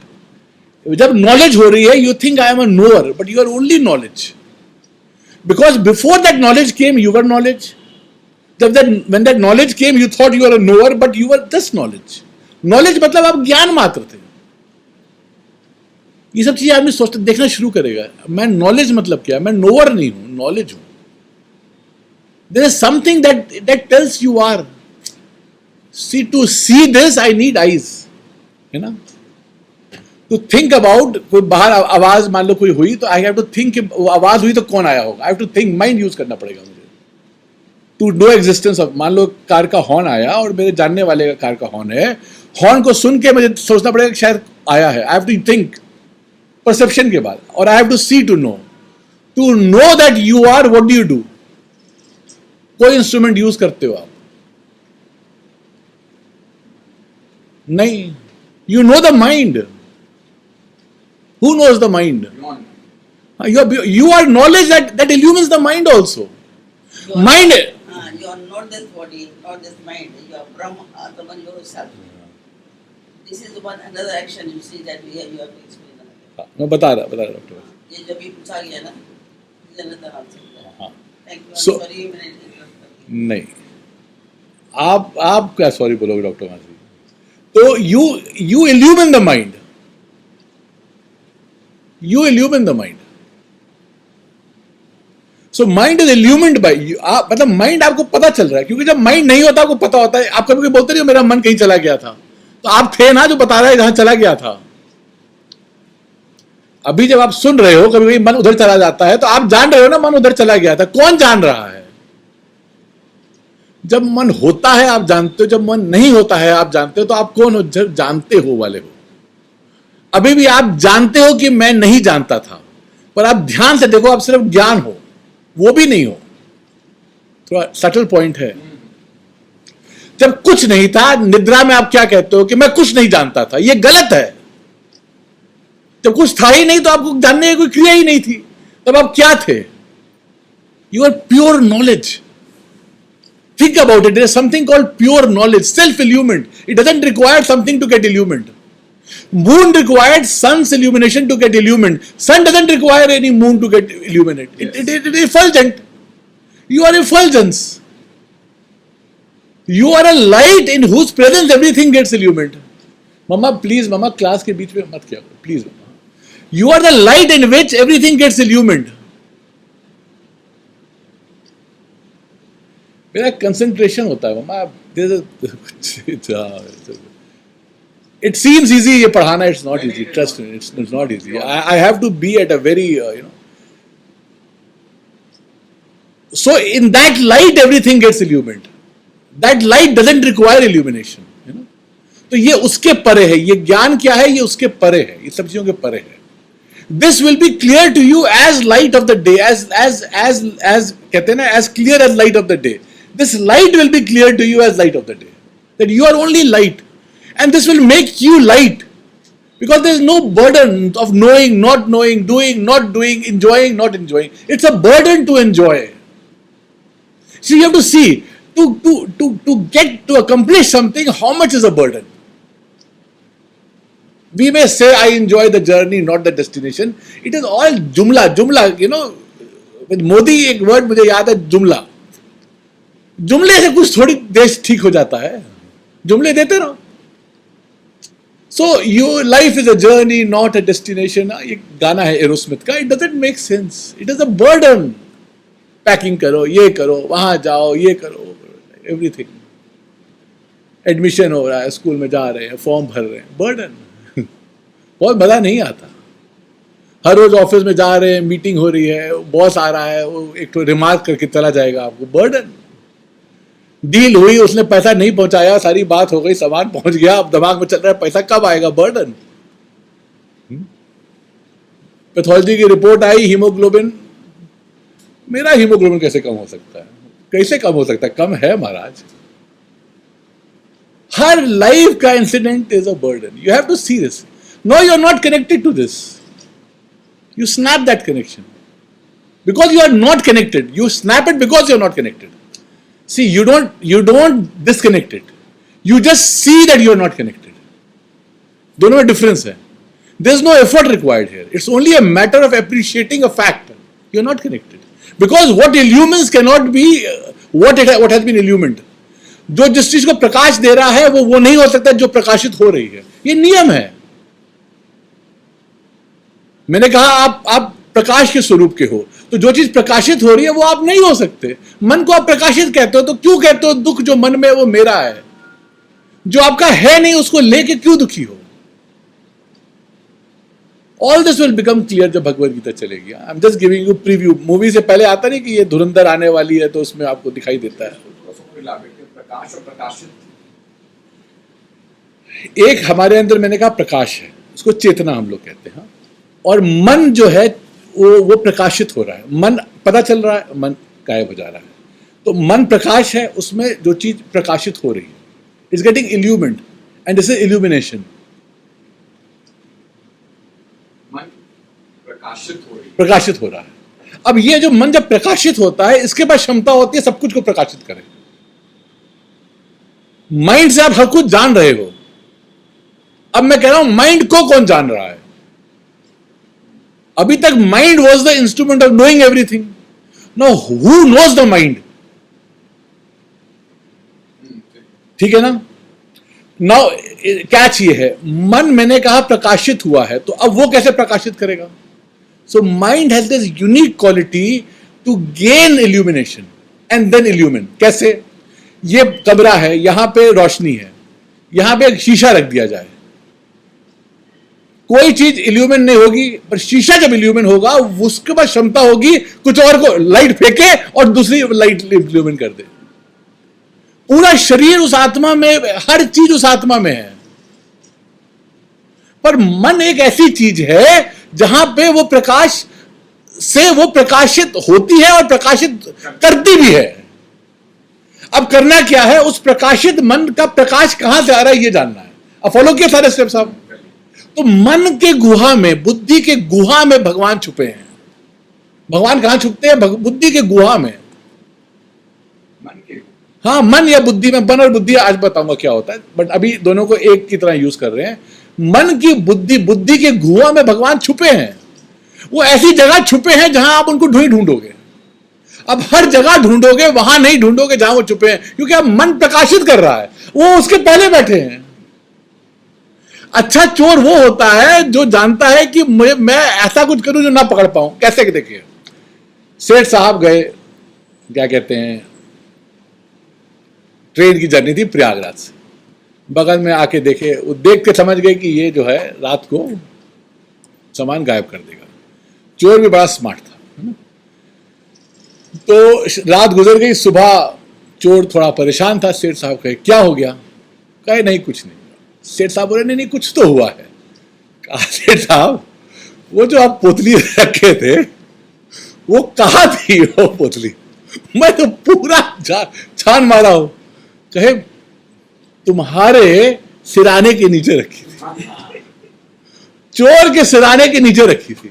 जब नॉलेज हो रही है, you think I am a knower, but you are only knowledge, because before that knowledge came you were knowledge. जब when that knowledge came, you thought you were a knower, but you were just knowledge. Knowledge मतलब आप ज्ञान मात्र थे। ये सब चीजें आदमी सोचते देखना शुरू करेगा। मैं नॉलेज मतलब क्या, मैं नोअर नहीं हूं, नॉलेज हूं। There is something that tells you are. See, to see this I need eyes, है ना। To think about, कोई बाहर आवाज मान लो कोई हुई, तो I have to think, वो आवाज हुई तो कौन आया होगा। I have to think, mind use करना पड़ेगा मुझे। टू नो एग्जिस्टेंस ऑफ, मान लो कार का हॉर्न आया और मेरे जानने वाले का कार का हॉर्न है, हॉर्न को सुन के मुझे सोचना पड़ेगा कि शायद आया है। I have to think, perception के बाद, और I have to see to know that you are. What do you do? कोई इंस्ट्रूमेंट यूज करते हो आप? नहीं। You know the mind. Who knows the mind? You are knowledge that illumines the mind also. Mind. You are not this body, not this mind. You are Brahma, Atman yourself. This is one another action you see that you have to explain. मैं बता रहा डॉक्टर। ये जब भी पूछा गया ना, जनता आपसे। हाँ। Thank you. So- Sorry, मैंने interrupt कर दिया। नहीं, आप क्या सॉरी बोलोगे डॉक्टर मासी? तो you illumine the mind. You illumine the mind. So mind is illumined by you. मतलब माइंड आपको पता चल रहा है, क्योंकि जब माइंड नहीं होता आपको पता होता है। आप कभी कभी बोलते नहीं हो मेरा मन कहीं चला गया था, तो आप थे ना जो बता रहे हैं जहां चला गया था। अभी जब आप सुन रहे हो कभी कभी मन उधर चला जाता है, तो आप जान रहे हो ना मन उधर चला गया था। कौन जान रहा है? जब मन होता है आप जानते हो, जब मन नहीं होता है आप जानते हो। तो आप कौन हो? जब जानते हो वाले हो। अभी भी आप जानते हो कि मैं नहीं जानता था, पर आप ध्यान से देखो, आप सिर्फ ज्ञान हो, वो भी नहीं हो। थोड़ा सटल पॉइंट है। जब कुछ नहीं था, निद्रा में आप क्या कहते हो कि मैं कुछ नहीं जानता था? ये गलत है। जब कुछ था ही नहीं तो आपको जानने की कोई क्रिया ही नहीं थी, तब आप क्या थे? You are pure knowledge. Think about it. There is something called pure knowledge, self illuminated. It doesn't require something to get illuminated. Moon required sun's illumination to get illumined. Sun doesn't require any moon to get illuminated. Yes. It is effulgent. You are effulgence. You are a light in whose presence everything gets illuminated. Mama, please, Mama, class के बीच में मत किया करो, please, Mama. You are the light in which everything gets illuminated. मेरा कंसंट्रेशन होता है मम्मा। It seems easy ये पढ़ाना, it's not easy. Trust me, it's not easy. I have to be at a very So in that light everything gets illuminated. That light doesn't require illumination. तो ये उसके परे है। ये ज्ञान क्या है? ये उसके परे है, ये सब चीजों के परे है। This will be clear to you as light of the day, as कहते हैं ना, as clear as light of the day. This light will be clear to you as light of the day. That you are only light, and this will make you light, because there is no burden of knowing, not knowing, doing, not doing, enjoying, not enjoying. It's a burden to enjoy. So you have to see to get to accomplish something, how much is a burden. We may say I enjoy the journey, not the destination. It is all jumla. You know, with Modi एक word मुझे याद है, जुमला. जुमले से कुछ थोड़ी देश ठीक हो जाता है. जुमले देते रहो. So your life is a journey, not a destination. ये गाना है एरोस्मिथ का. It doesn't make sense. It is a burden. Packing करो, ये करो, वहां जाओ, ये करो, एवरीथिंग. एडमिशन हो रहा है, स्कूल में जा रहे हैं, फॉर्म भर रहे हैं, बर्डन. बहुत मजा नहीं आता. हर रोज ऑफिस में जा रहे हैं, मीटिंग हो रही है, बॉस आ रहा है, वो एक तो रिमार्क करके चला जाएगा आपको, बर्डन. डील हुई, उसने पैसा नहीं पहुंचाया, सारी बात हो गई, सामान पहुंच गया, अब दिमाग में चल रहा है पैसा कब आएगा, बर्डन. पैथोलॉजी की रिपोर्ट आई, हीमोग्लोबिन, मेरा हीमोग्लोबिन कैसे कम हो सकता है, कैसे कम हो सकता है, कम है महाराज. हर लाइफ का incident is a burden. You have to see this. No, you are not connected to this. You snap that connection. Because you are not connected. You snap it because you are not connected. See, you don't disconnect it. You just see that you are not connected. दोनों में difference है. There is no effort required here. It's only a matter of appreciating a fact. You are not connected. Because what illumines cannot be what has been illumined. जो जिस चीज को प्रकाश दे रहा है वो नहीं हो सकता जो प्रकाशित हो रही है. ये नियम है. मैंने कहा आप प्रकाश के स्वरूप के हो, तो जो चीज प्रकाशित हो रही है वो आप नहीं हो सकते. मन को आप प्रकाशित कहते हो, तो क्यों कहते हो दुख जो मन में वो मेरा है, जो आपका है नहीं उसको लेके क्यों दुखी हो. All this will become clear जब भगवद गीता चलेगी. I am just giving you preview. Movie से पहले आता नहीं कि ये धुरंधर आने वाली है, तो उसमें आपको दिखाई देता है. प्रकाश और प्रकाशित, एक हमारे अंदर मैंने कहा प्रकाश है, उसको चेतना हम लोग कहते हैं. और मन जो है वो प्रकाशित हो रहा है. मन पता चल रहा है, मन गायब हो जा रहा है. तो मन प्रकाश है, उसमें जो चीज प्रकाशित हो रही है is getting illumined, and this is illumination. मन प्रकाशित हो रहा है. अब ये जो मन जब प्रकाशित होता है, इसके पास क्षमता होती है सब कुछ को प्रकाशित करे. माइंड से आप हर कुछ जान रहे हो. अब मैं कह रहा हूं माइंड को कौन जान रहा है. अभी तक mind was the instrument of knowing everything. Now who knows the mind. ठीक है ना. नाउ कैच ये है, मन मैंने कहा प्रकाशित हुआ है, तो अब वो कैसे प्रकाशित करेगा. So mind has this unique quality to gain illumination and then illumine. कैसे. ये कमरा है, यहां पे रोशनी है, यहां पे एक शीशा रख दिया जाए, कोई चीज इल्यूमिन नहीं होगी, पर शीशा जब इल्यूमिन होगा उसके पास क्षमता होगी कुछ और को लाइट फेंके और दूसरी लाइट इल्यूमिन कर दे. पूरा शरीर उस आत्मा में, हर चीज उस आत्मा में है. पर मन एक ऐसी चीज है जहां पे वो प्रकाश से वो प्रकाशित होती है और प्रकाशित करती भी है. अब करना क्या है, उस प्रकाशित मन का प्रकाश कहां से आ रहा है ये जानना है. अब फॉलो किए सारे स्टेप्स आप. तो मन के गुहा में, बुद्धि के गुहा में भगवान छुपे हैं. भगवान कहां छुपते हैं, बुद्धि के गुहा में. मन के, हाँ, मन या बुद्धि में. मन और बुद्धि आज बताऊंगा क्या होता है, बट अभी दोनों को एक की तरह यूज कर रहे हैं. मन की बुद्धि के गुहा में भगवान छुपे हैं. वो ऐसी जगह छुपे हैं जहां आप उनको ढूंढोगे. अब हर जगह ढूंढोगे, वहां नहीं ढूंढोगे जहां वो छुपे हैं, क्योंकि अब मन प्रकाशित कर रहा है, वो उसके पहले बैठे हैं. अच्छा चोर वो होता है जो जानता है कि मैं ऐसा कुछ करूं जो ना पकड़ पाऊं. कैसे. देखिए, सेठ साहब गए, क्या कहते हैं, ट्रेन की जर्नी थी प्रयागराज से, बगल में आके देखे, वो देख के समझ गए कि ये जो है रात को सामान गायब कर देगा. चोर भी बड़ा स्मार्ट था, है ना. तो रात गुजर गई, सुबह चोर थोड़ा परेशान था. सेठ साहब कहे क्या हो गया. कहे नहीं कुछ नहीं. सेठ साहब बोले नहीं कुछ तो हुआ है. कहा सेठ साहब वो जो आप पोतली रखे थे वो कहाँ थी वो पोतली? मैं तो पूरा छान मारा हूं, कहे तुम्हारे सिराने के नीचे रखी थी, चोर के सिराने के नीचे रखी थी।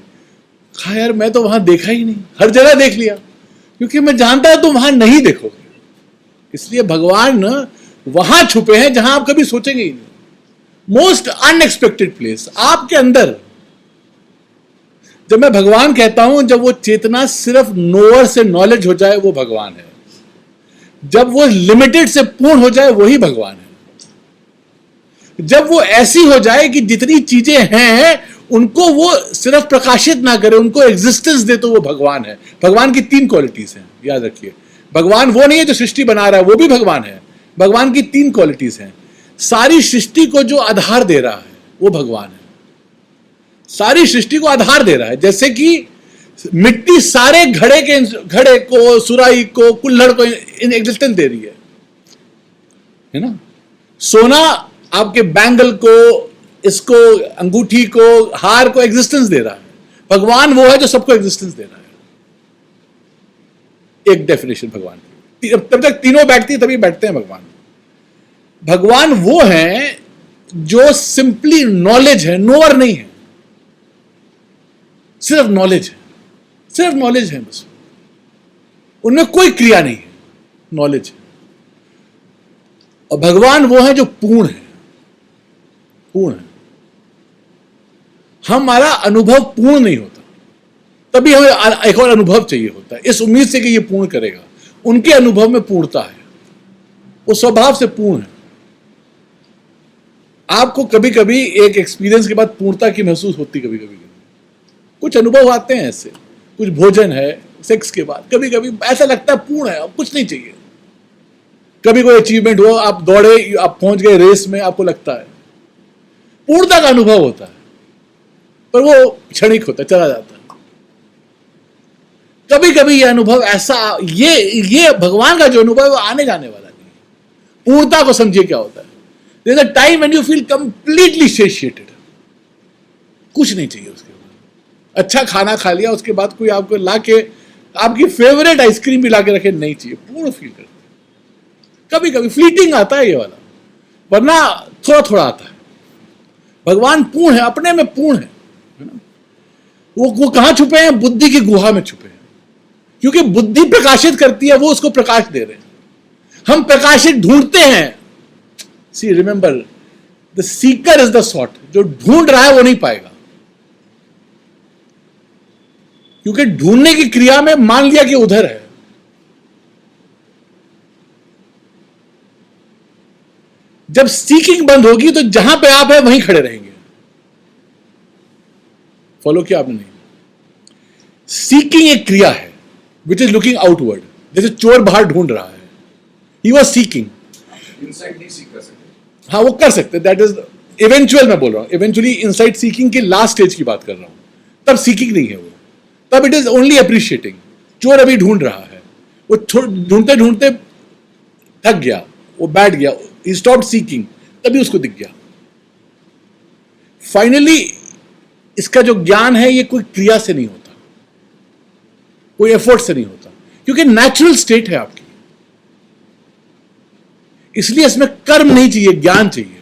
कहा यार मैं तो वहां देखा ही नहीं, हर जगह देख लिया, क्योंकि मैं जानता हूं तुम वहां नहीं देखोगे। इसलिए भगवान वहां छुपे हैं जहां आप कभी सोचेंगे ही नहीं। मोस्ट अनएक्सपेक्टेड प्लेस आपके अंदर। जब मैं भगवान कहता हूं, जब वो चेतना सिर्फ नोअर से नॉलेज हो जाए वो भगवान है, जब वो लिमिटेड से पूर्ण हो जाए वही भगवान है, जब वो ऐसी हो जाए कि जितनी चीजें हैं उनको वो सिर्फ प्रकाशित ना करे, उनको एग्जिस्टेंस दे, तो वो भगवान है। भगवान की 3 क्वालिटीज हैं, याद रखिए। भगवान वो नहीं है जो सृष्टि बना रहा है, वो भी भगवान है। भगवान की 3 क्वालिटीज हैं। सारी सृष्टि को जो आधार दे रहा है वो भगवान है। सारी सृष्टि को आधार दे रहा है, जैसे कि मिट्टी सारे घड़े को, सुराही को, कुल्हड़ को इन एग्जिस्टेंस दे रही है ना। सोना आपके बैंगल को, इसको, अंगूठी को, हार को एग्जिस्टेंस दे रहा है। भगवान वो है जो सबको एग्जिस्टेंस दे रहा है। एक डेफिनेशन भगवान की। तब तक तीनों बैठती है तभी बैठते हैं भगवान। भगवान वो है जो सिंपली नॉलेज है, नोअर नहीं है, सिर्फ नॉलेज है, सिर्फ नॉलेज है बस। उनमें कोई क्रिया नहीं है, नॉलेज है। और भगवान वो है जो पूर्ण है, पूर्ण है। हमारा अनुभव पूर्ण नहीं होता, तभी हमें एक और अनुभव चाहिए होता है, इस उम्मीद से कि ये पूर्ण करेगा। उनके अनुभव में पूर्णता है, वो स्वभाव से पूर्ण है। आपको कभी कभी एक एक्सपीरियंस के बाद पूर्णता की महसूस होती, कभी कभी कुछ अनुभव आते हैं ऐसे, कुछ भोजन है, सेक्स के बाद कभी कभी ऐसा लगता है पूर्ण है, अब कुछ नहीं चाहिए। कभी कोई अचीवमेंट हुआ, आप दौड़े, आप पहुंच गए रेस में, आपको लगता है पूर्णता का अनुभव होता है, पर वो क्षणिक होता है, चला जाता है। कभी कभी ये अनुभव ऐसा, ये भगवान का जो अनुभव है वो आने जाने वाला नहीं है। पूर्णता को समझिए क्या होता है। There is a time when you feel completely satisfied, कुछ नहीं चाहिए उसके बाद। अच्छा खाना खा लिया, उसके बाद कोई आपको लाके आपकी फेवरेट आइसक्रीम भी लाके रखे, नहीं चाहिए, पूर्ण फील करते। कभी कभी फ्लीटिंग आता है ये वाला, वरना थोड़ा थोड़ा आता है। भगवान पूर्ण है, अपने में पूर्ण है ना। वो कहां छुपे हैं? बुद्धि की गुहा में छुपे हैं, क्योंकि बुद्धि प्रकाशित करती है, वो उसको प्रकाश दे रहे हैं। हम प्रकाशित ढूंढते हैं। See remember, the seeker is the sought. जो ढूंढ रहा है वो नहीं पाएगा, क्योंकि ढूंढने की क्रिया में मान लिया कि उधर है। जब सीकिंग बंद होगी तो जहां पे आप है वहीं खड़े रहेंगे। फॉलो किया आपने? नहीं। सीकिंग एक क्रिया है विच इज लुकिंग आउटवर्ड। जैसे चोर बाहर ढूंढ रहा है, ही वॉज सीकिंग। इनसाइड नहीं सीख कर सकते। हाँ, वो कर सकते, दैट इज इवेंचुअल। मैं बोल रहा हूं इवेंचुअली इनसाइड सीकिंग के लास्ट स्टेज की बात कर रहा हूं। तब सीकिंग नहीं है वो, तब इट इज ओनली अप्रिशिएटिंग। चोर अभी ढूंढ रहा है, वो ढूंढते ढूंढते थक गया, वो बैठ गया, he stopped seeking, तभी उसको दिख गया। फाइनली इसका जो ज्ञान है ये कोई क्रिया से नहीं होता, कोई एफर्ट से नहीं होता, क्योंकि नेचुरल स्टेट है आपकी। इसलिए इसमें कर्म नहीं चाहिए, ज्ञान चाहिए।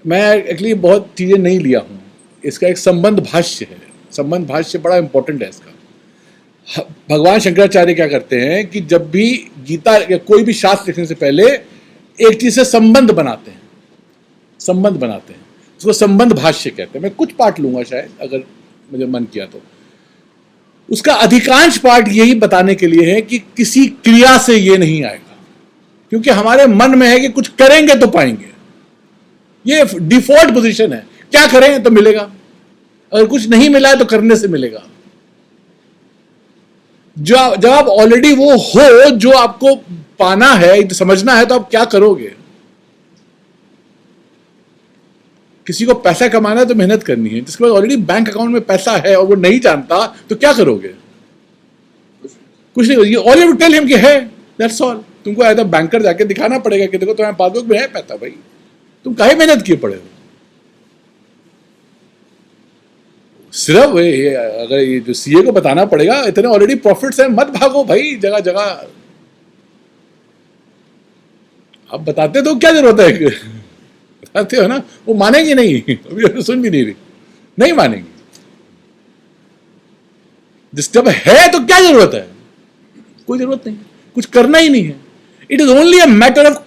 मैं एक्चुअली बहुत चीजें नहीं लिया हूं, इसका एक संबंध भाष्य है। संबंध भाष्य बड़ा इंपॉर्टेंट है इसका। भगवान शंकराचार्य क्या करते हैं कि जब भी गीता या कोई भी शास्त्र लिखने से पहले एक चीज से संबंध बनाते हैं, संबंध बनाते हैं, उसको संबंध भाष्य कहते हैं। मैं कुछ पार्ट लूंगा शायद, अगर मुझे मन किया तो। उसका अधिकांश पार्ट यही बताने के लिए है कि किसी क्रिया से ये नहीं आएगा, क्योंकि हमारे मन में है कि कुछ करेंगे तो पाएंगे। ये डिफॉल्ट पोजीशन है, क्या करें तो मिलेगा, अगर कुछ नहीं मिला है तो करने से मिलेगा। जब आप ऑलरेडी वो हो जो आपको पाना है, समझना है, तो आप क्या करोगे? किसी को पैसा कमाना है तो मेहनत करनी है। जिसके पास ऑलरेडी बैंक अकाउंट में पैसा है और वो नहीं जानता तो क्या करोगे? कुछ नहीं करोगे। ऑल यू टेल हिम कि है, दैट्स ऑल। तुमको ऐसा बैंकर जाके दिखाना पड़ेगा कि देखो तुम्हारे पासबुक में है पैसा। भाई तुम काहे मेहनत किए पड़े हो? सिर्फ अगर ये जो सीए को बताना पड़ेगा, इतने ऑलरेडी प्रॉफिट्स हैं, मत भागो भाई जगह जगह। आप बताते तो क्या जरूरत है, बताते हो ना, वो मानेंगे नहीं, अभी सुन भी नहीं रही, नहीं मानेंगे। जब है तो क्या जरूरत है, कोई जरूरत नहीं, कुछ करना ही नहीं है। It is only a matter of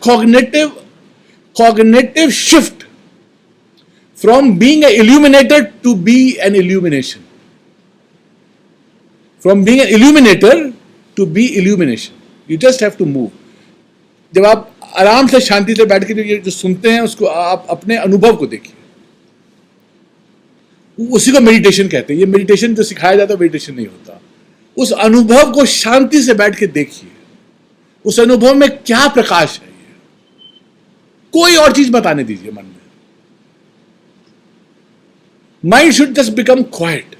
cognitive shift from being an illuminator to be an illumination, from being an illuminator to be illumination. You just have to move. जब आप आराम से शांति से बैठ के जो सुनते हैं उसको आप अपने अनुभव को देखिए, उसी को मेडिटेशन कहते हैं। ये मेडिटेशन जो सिखाया जाता है मेडिटेशन नहीं होता। उस अनुभव को शांति से बैठ के देखिए, उस अनुभव में क्या प्रकाश है, कोई और चीज बताने दीजिए मन में। Mind should just become quiet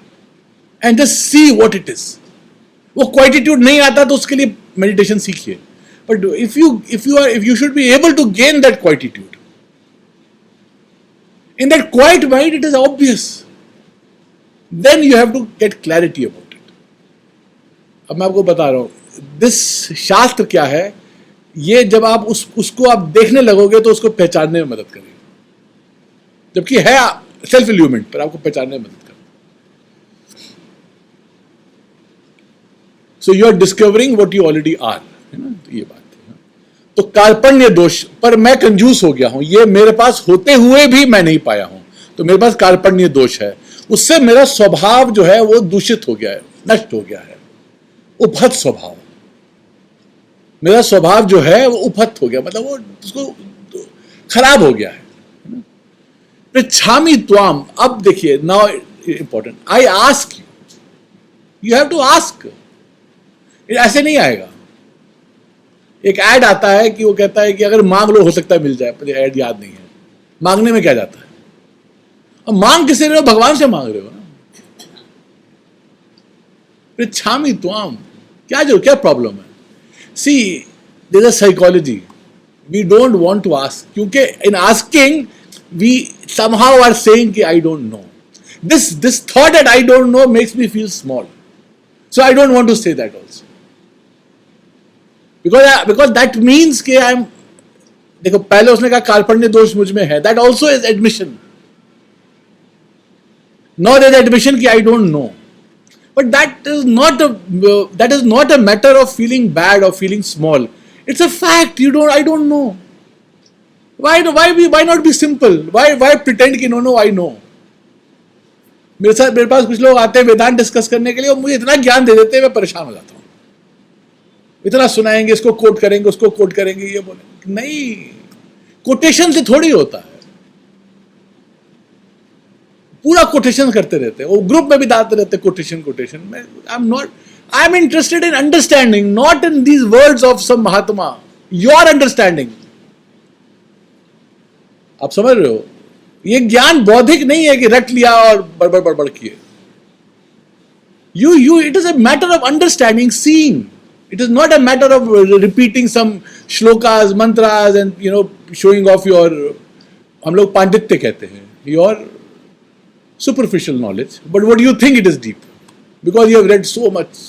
and just see what it is. वो क्वाइटिट्यूड नहीं आता तो उसके लिए मेडिटेशन सीखिए, but if you should be able to gain that quietitude, in that quiet mind it is obvious, then you have to get clarity about it. अब मैं आपको बता रहा हूं दिस शास्त्र क्या है। ये जब आप उसको आप देखने लगोगे तो उसको पहचानने में मदद करेगा, जबकि है सेल्फ इल्यूमेंट पर आपको पहचानने में मदद करेगा। So you are discovering what you already are, है ना, तो ये बात है। तो कार्पण्य दोष पर मैं कंजूस हो गया हूं, ये मेरे पास होते हुए भी मैं नहीं पाया हूं, तो मेरे पास कार्पण्य दोष है। उससे मेरा स्वभाव जो है वो दूषित हो गया है, नष्ट हो गया है, उपहत स्वभाव। मेरा स्वभाव जो है वो उपहत हो गया, मतलब वो उसको खराब हो गया है। पृच्छामि त्वाम, अब देखिए now important, I ask you, you have to ask. ऐसे नहीं आएगा। एक ऐड आता है कि वो कहता है कि अगर मांग लो हो सकता है मिल जाए, मुझे ऐड याद नहीं है। मांगने में क्या जाता है, अब मांग किसे रहे हो, भगवान से मांग रहे हो ना। पृच्छामि त्वाम, क्या प्रॉब्लम है। See, there's a psychology. We don't want to ask. क्योंकि in asking, we somehow are saying कि I don't know. This thought that I don't know makes me feel small. So I don't want to say that also. Because that means कि I'm, देखो पहले उसने कहा कार्पण्य दोष मुझ में है. That also is admission. Now there's admission कि I don't know. But that is not a matter of feeling bad or feeling small. It's a fact. I don't know. Why not be simple? Why pretend कि no, I know? मेरे पास कुछ लोग आते हैं वेदांत डिस्कस करने के लिए और मुझे इतना ज्ञान दे देते हैं, मैं परेशान हो जाता हूँ। इतना सुनाएंगे, इसको कोट करेंगे, उसको कोट करेंगे, ये बोलेंगे। नहीं, कोटेशन से थोड़ी होता है। पूरा कोटेशन करते रहते हैं, वो ग्रुप में भी डालते रहते हैं कोटेशन में। I am interested in understanding, not in these words of some mahatma, your understanding. आप समझ रहे हो, ये ज्ञान बौद्धिक नहीं है कि रट लिया और बड़बड़ किए। It is a matter of understanding, seeing. It is not a matter of repeating some shlokas, mantras and showing off your, हम लोग पांडित्य कहते हैं, your superficial knowledge, but what do you think it is deep? Because you have read so much.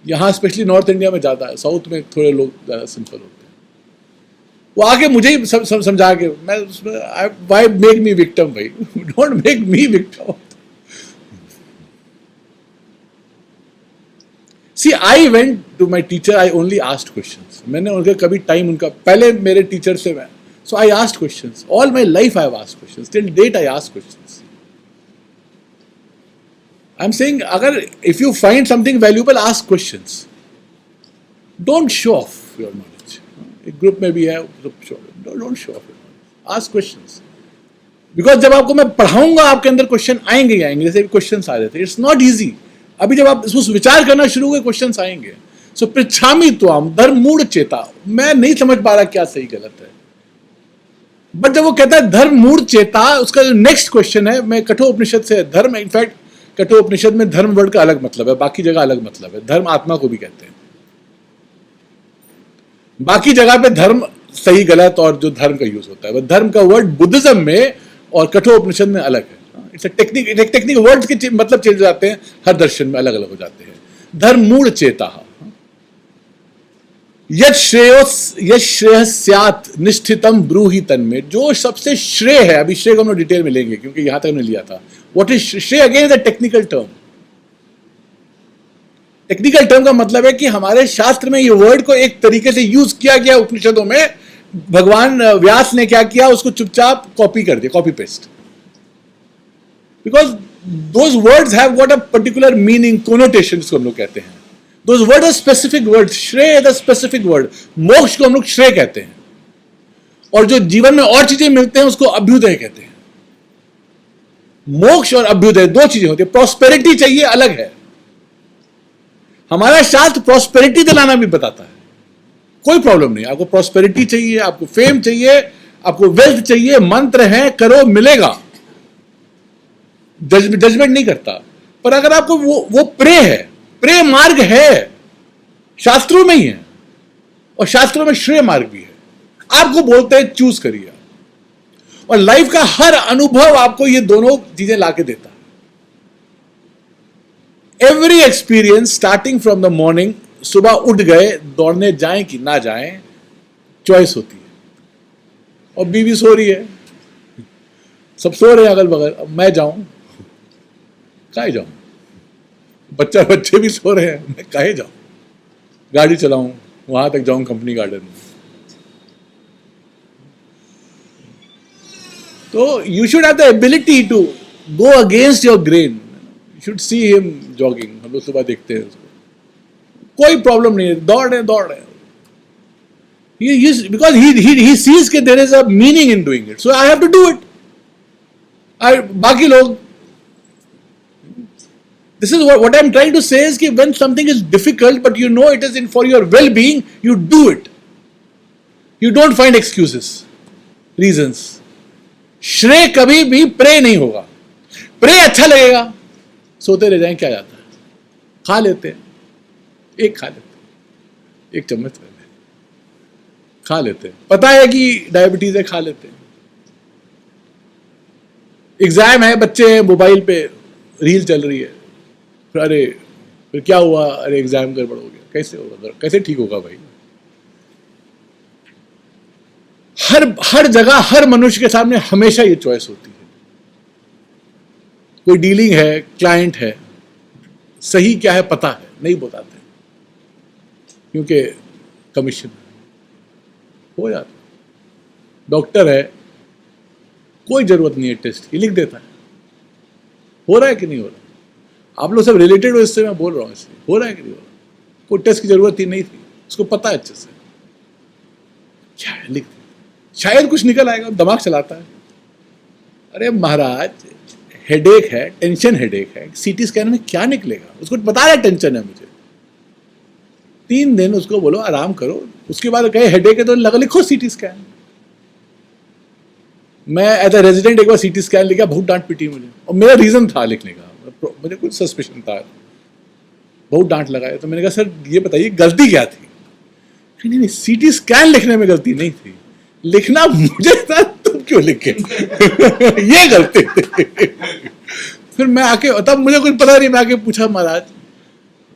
यहाँ स्पेशली नॉर्थ इंडिया में ज़्यादा है, साउथ में थोड़े लोग ज़्यादा सिंपल होते हैं। वो आके मुझे ही समझा के, मैं उसमें why make me victim भाई, don't make me victim. See, I went to my teacher, I only asked questions. मैंने उनके कभी टाइम उनका, पहले मेरे टीचर से मैं, so I asked questions. All my life I have asked questions. Till date I ask questions. I'm saying, if you find something valuable, ask questions. Don't show off your knowledge. एक ग्रुप में भी है, don't show off your knowledge. Ask questions. Because जब आपको मैं पढ़ाऊंगा आपके अंदर क्वेश्चन आएंगे ही आएंगे, जैसे क्वेश्चंस आ रहे थे। It's not easy. अभी जब आप इसको विचार करना शुरू हुए क्वेश्चंस आएंगे। So पृच्छामि त्वाम, धर्म मूढ़ चेता, मैं नहीं समझ पा रहा क्या सही गलत है। बट जब वो कहता है धर्म मूढ़ चेता, उसका जो नेक्स्ट क्वेश्चन है, मैं कठोपनिषद से धर्म, इनफैक्ट कठोपनिषद में धर्म वर्ड का अलग मतलब है, बाकी जगह अलग मतलब है। धर्म आत्मा को भी कहते हैं, बाकी जगह पे धर्म सही गलत और जो धर्म का यूज होता है, वो धर्म का वर्ड बुद्धिज्म में और कठोपनिषद में अलग है। इट्स टेक्निक वर्ड्स के मतलब चेंज हो जाते हैं, हर दर्शन में अलग अलग हो जाते हैं। धर्म मूढ़ चेता यद श्रेय स्यात् निष्ठितम ब्रूहि तन्मे, जो सबसे श्रेय है, अभी श्रेय को हम लोग डिटेल में लेंगे क्योंकि यहां तक हमने लिया था। व्हाट इज श्रेय? Again is a technical term. Technical term का मतलब है कि हमारे शास्त्र में ये वर्ड को एक तरीके से यूज किया गया उपनिषदों में। भगवान व्यास ने क्या किया, उसको चुपचाप कॉपी कर दिया, copy paste, because those words have got a particular meaning, connotation जिसको हम लोग कहते हैं। Those word are specific word. Shreya is a specific word. मोक्ष को हम लोग श्रेय कहते हैं, और जो जीवन में और चीजें मिलते हैं उसको अभ्युदय कहते हैं। मोक्ष और अभ्युदय दो चीजें होती है। प्रॉस्पेरिटी चाहिए अलग है। हमारा शास्त्र प्रॉस्पेरिटी दिलाना भी बताता है, कोई प्रॉब्लम नहीं। आपको प्रॉस्पेरिटी चाहिए, आपको फेम चाहिए, आपको वेल्थ चाहिए, मंत्र है, करो, मिलेगा। जजमेंट नहीं करता। पर अगर आपको वो प्रे है, प्रे मार्ग है, शास्त्रों में ही है, और शास्त्रों में श्रेय मार्ग भी है। आपको बोलते हैं चूज करिए, और लाइफ का हर अनुभव आपको ये दोनों चीजें लाके देता है। Every experience starting from the morning, सुबह उठ गए, दौड़ने जाएं कि ना जाएं, चॉइस होती है। और बीवी सो रही है, सब सो रहे हैं अगल बगल, अब मैं जाऊं, काहे जाऊं? बच्चे भी सो रहे हैं, मैं काहे जाऊं? गाड़ी चलाऊं, वहां तक जाऊं कंपनी गार्डन में। तो you should have the ability to go against your grain. You should see him jogging, हम लोग सुबह देखते हैं उसको, कोई प्रॉब्लम नहीं है, दौड़ रहे। Because he sees that there is a meaning in doing it, so I have to do it. बाकी लोग, this is what I'm trying to say is कि when something is difficult but you know it is for your well-being, you do it. You don't find excuses, reasons. श्रेय कभी भी प्रे नहीं होगा। प्रे अच्छा लगेगा, सोते रह जाएं, क्या जाता है? खा लेते हैं, एक चम्मच खा लेते हैं, पता है कि डायबिटीज है, खा लेते हैं। एग्जाम है, बच्चे हैं, मोबाइल पे रील चल रही है, फिर क्या हुआ? अरे एग्जाम गड़बड़ हो गया। कैसे होगा? कैसे ठीक होगा भाई? हर जगह, हर मनुष्य के सामने हमेशा ये चॉइस होती है। कोई डीलिंग है, क्लाइंट है, सही क्या है पता है, नहीं बताते क्योंकि कमीशन हो जाता। डॉक्टर है, कोई जरूरत नहीं है टेस्ट की, लिख देता है। हो रहा है कि नहीं हो रहा? आप लोग सब रिलेटेड हो, इससे मैं बोल रहा हूं, इसलिए हो रहा है कि नहीं हो रहा? कोई टेस्ट की जरूरत ही नहीं थी, उसको पता है अच्छे से, क्या है, लिख दे, शायद कुछ निकल आएगा। दिमाग चलाता है। अरे महाराज, हेडेक है, टेंशन हेडेक है, सीटी स्कैन में क्या निकलेगा? उसको पता है टेंशन है मुझे। 3 दिन उसको बोलो आराम करो, उसके बाद कहे हेडेक है तो लिखो सीटी स्कैन। मैं एज अ रेजिडेंट एक बार सीटी स्कैन लिखा, बहुत डांट पिटी मुझे, और मेरा रीजन था लिखने का, मुझे कुछ सस्पेशन था, बहुत डांट लगाया। तो मैंने कहा सर ये बताइए गलती क्या थी? नहीं, सीटी स्कैन लिखने में गलती नहीं थी, लिखना मुझे था, तुम क्यों लिखे? ये गलती थी। फिर मैं आके, तब मुझे कुछ पता नहीं, मैं आके पूछा महाराज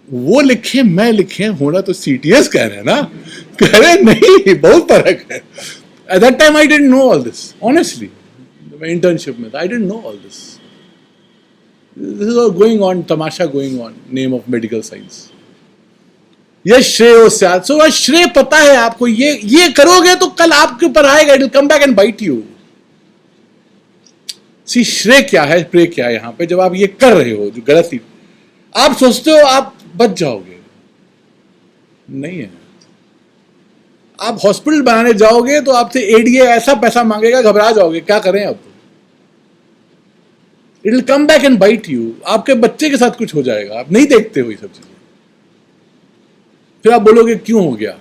वो लिखे मैं लिखे, होना तो सीटीएस स्कैन है ना? कह रहे नहीं, बहुत फर्क है। At that time I didn't know all this, honestly. मैं इंटर्नशिप में था, I didn't know all this. This is all going on, Tamasha going on, name of medical science. ये श्रेय स्यात्, सो श्रेय पता है आपको, ये करोगे तो कल आपके ऊपर आएगा, it will come back and bite you. सी श्रेय क्या है, प्रे क्या है? यहां पे जब आप ये कर रहे हो जो गलती, आप सोचते हो आप बच जाओगे, नहीं है। आप हॉस्पिटल बनाने जाओगे तो आपसे एडीए ऐसा पैसा मांगेगा, घबरा जाओगे, क्या करें अब? It will come back and bite you. आपके बच्चे के साथ कुछ हो जाएगा, आप नहीं देखते हो ये सब चीजें, फिर आप बोलोगे क्यों हो गया?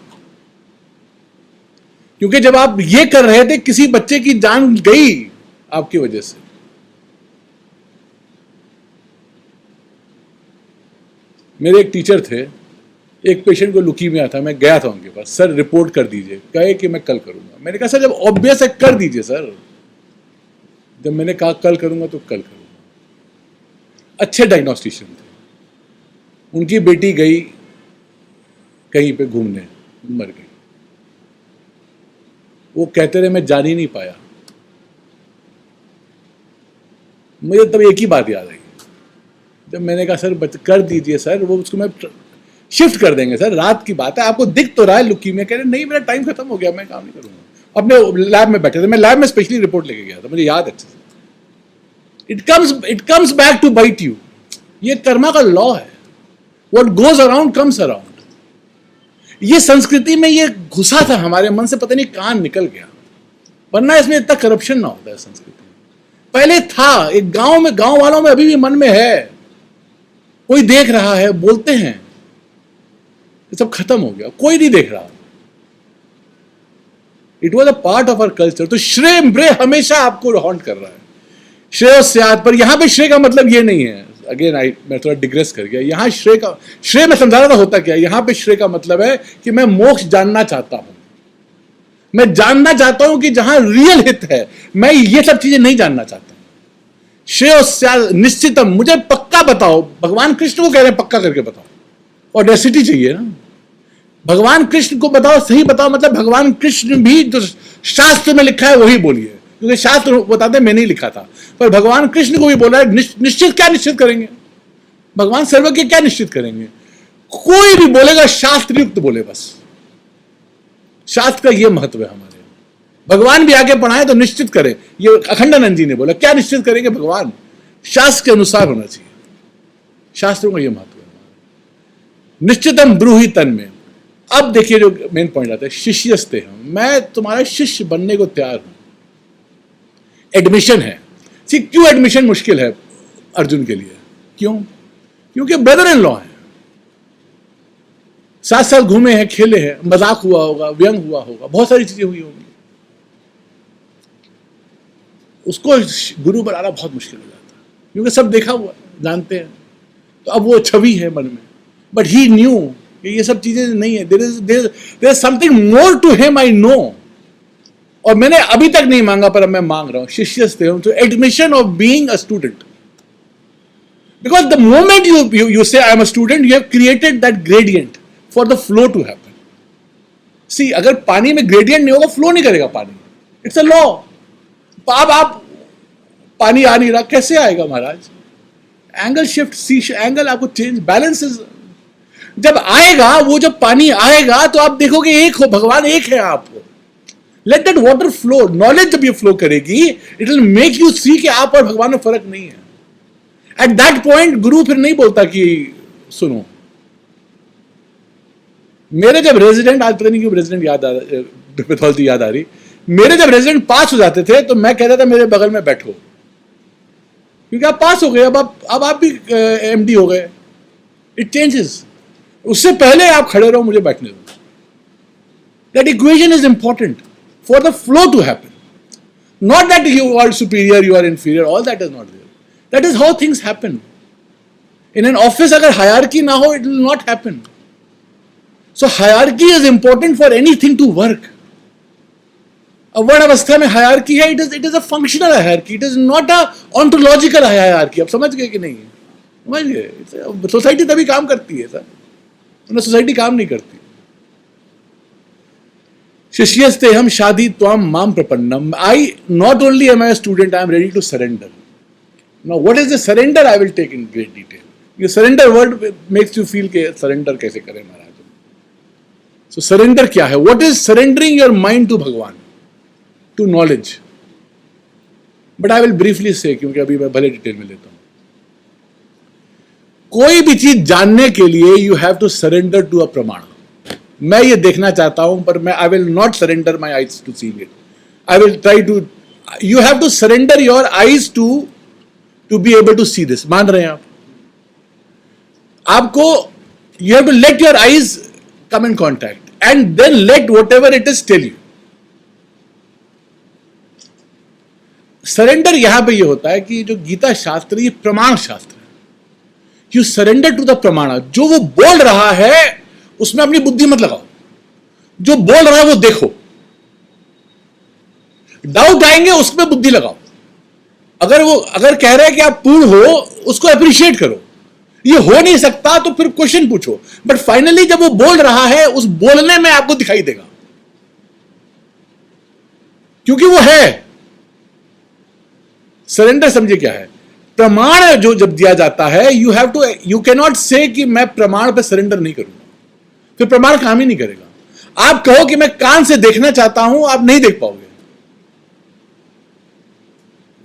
क्योंकि जब आप ये कर रहे थे, किसी बच्चे की जान गई आपकी वजह से। मेरे एक टीचर थे, एक पेशेंट को लुकीमिया था, मैं गया था उनके पास, सर रिपोर्ट कर दीजिए, कहे कि मैं कल करूंगा। मैंने कहा सर जब ऑब्वियस है कर दीजिए सर। जब मैंने कहा कल करूंगा तो कल करूंगा। अच्छे डायग्नोस्टिशियन थे, उनकी बेटी गई कहीं पे घूमने, मर गई। वो कहते रहे मैं जान ही नहीं पाया। मुझे तब एक ही बात याद आई, जब मैंने कहा सर कर दीजिए सर, वो उसको मैं शिफ्ट कर देंगे सर, रात की बात है, आपको दिख तो रहा है लुकीमिया। कह रहे नहीं मेरा टाइम खत्म हो गया, मैं काम नहीं करूंगा। अपने लैब में बैठे थे, मैं लैब में स्पेशली रिपोर्ट लेके गया था, मुझे याद अच्छे से। It comes back to bite you. ये कर्मा का लॉ है, what goes around comes around. ये संस्कृति में ये घुसा था हमारे मन से, पता नहीं कहां निकल गया, वरना इसमें इतना करप्शन ना होता है संस्कृति में। पहले था एक गांव में, गांव वालों में अभी भी मन में है, कोई देख रहा है बोलते हैं, ये सब खत्म हो गया, कोई नहीं देख रहा। It was a part of our culture. तो श्रेय ब्रे हमेशा आपको हॉन्ट कर रहा है, श्रेय स्यात्। पर यहां पे श्रेय का मतलब ये नहीं है, अगेन मैं थोड़ा डिग्रेस कर गया। यहां श्रेय मैं समझा रहा था होता क्या। यहां पे श्रेय का मतलब है कि मैं मोक्ष जानना चाहता हूं, मैं जानना चाहता हूं कि जहां रियल हित है, मैं ये सब चीजें नहीं जानना चाहता। श्रेय स्यात् निश्चितम, मुझे पक्का बताओ। भगवान कृष्ण को कह रहे हैं पक्का करके बताओ, ऑडेसिटी चाहिए ना। भगवान कृष्ण को बताओ, सही बताओ, मतलब भगवान कृष्ण भी जो शास्त्र में लिखा है वही बोलिए, क्योंकि शास्त्र बताते मैंने ही लिखा था। पर भगवान कृष्ण को भी बोला है निश्चित। क्या निश्चित करेंगे? भगवान सर्वज्ञ, क्या निश्चित करेंगे? कोई भी बोलेगा शास्त्र युक्त बोले, बस शास्त्र का यह महत्व है हमारे। भगवान भी आगे पढ़ाए तो निश्चित करें। ये अखंडानंद जी ने बोला, क्या निश्चित करेंगे भगवान? शास्त्र के अनुसार होना चाहिए, शास्त्रों का यह महत्व है। निश्चितम ब्रूहि तन में। अब देखिए जो मेन पॉइंट आता है, शिष्यस्ते हम, मैं तुम्हारा शिष्य बनने को तैयार हूं। एडमिशन है। सी क्यों एडमिशन मुश्किल है अर्जुन के लिए? क्यों? क्योंकि ब्रदर इन लॉ है, साथ साथ घूमे हैं, खेले हैं, मजाक हुआ होगा, व्यंग हुआ होगा, बहुत सारी चीजें हुई होंगी। उसको गुरु बनाना बहुत मुश्किल हो जाता है, क्योंकि सब देखा हुआ, जानते हैं। तो अब वो छवि है मन में, बट ही न्यू कि ये सब चीजें नहीं है। There is something more to him, I know. और मैंने अभी तक नहीं मांगा, पर अब मैं मांग रहा हूं। शिष्यस्ते हम, तो admission of being a student. Because the moment you say I am a student, you have created that gradient for the flow to happen. See, अगर पानी में ग्रेडियंट नहीं होगा, फ्लो नहीं करेगा पानी। It's a law. अब आप पानी आ नहीं रहा, कैसे आएगा महाराज? एंगल शिफ्ट, सी एंगल आपको चेंज, बैलेंस जब आएगा, वो जब पानी आएगा तो आप देखोगे एक हो, भगवान एक है आपको। Let that water flow. Knowledge जब ये फ्लो करेगी, it will make you see कि आप और भगवान में फर्क नहीं है। एट दैट पॉइंट गुरु फिर नहीं बोलता कि सुनो। मेरे जब रेजिडेंट, आज पता नहीं क्यों रेजिडेंट याद आ रहा, पैथोलॉजी याद आ रही, मेरे जब रेजिडेंट पास हो जाते थे तो मैं कहता था मेरे बगल में बैठो, क्योंकि आप पास हो गए, अब आप भी एमडी हो गए। It changes. उससे पहले आप खड़े रहो, मुझे बैठने दो। That equation is important for the flow to happen, not that you are superior, you are inferior, all that is not there. That is how things happen in an office. अगर हायरार्की ना हो, it will not happen. So hierarchy is important for anything to work. वर्ण अवस्था में हायरार्की है, it is a functional hierarchy, it is not a ontological hierarchy. आप समझ गए कि नहीं? समझ गए? सोसाइटी तभी काम करती है सर, सोसाइटी काम नहीं करती। शिष्यस्ते हम शादी त्वाम माम प्रपन्नम। I not only am I a student, I am ready to surrender. Now what is the surrender? I will take in great detail. ये surrender word makes you feel के सरेंडर कैसे करें महाराज। सो सरेंडर क्या है? What is surrendering your mind to Bhagwan, to knowledge. But I will briefly say, क्योंकि अभी मैं भले डिटेल में लेता हूं। कोई भी चीज जानने के लिए you have to surrender to a pramana. मैं ये देखना चाहता हूं, पर मैं I will not surrender my eyes to seeing it. I will try to, you have to surrender your eyes to be able to see this. मान रहे हैं आप? आपको you have to let your eyes come in contact and then let whatever it is tell you. Surrender यहां पे ये होता है कि जो गीता शास्त्र, ये प्रमाण शास्त्र है। यू सरेंडर टू द प्रमाण। जो वो बोल रहा है उसमें अपनी बुद्धि मत लगाओ, जो बोल रहा है वो देखो। डाउट आएंगे, उसमें बुद्धि लगाओ। अगर कह रहे हैं कि आप पूर्ण हो, उसको अप्रिशिएट करो। ये हो नहीं सकता तो फिर क्वेश्चन पूछो, बट फाइनली जब वो बोल रहा है, उस बोलने में आपको दिखाई देगा, क्योंकि वो है। सरेंडर समझे क्या है? प्रमाण जो जब दिया जाता है, यू कैन नॉट से कि मैं प्रमाण पे सरेंडर नहीं करूंगा, फिर प्रमाण काम ही नहीं करेगा। आप कहो कि मैं कान से देखना चाहता हूं, आप नहीं देख पाओगे।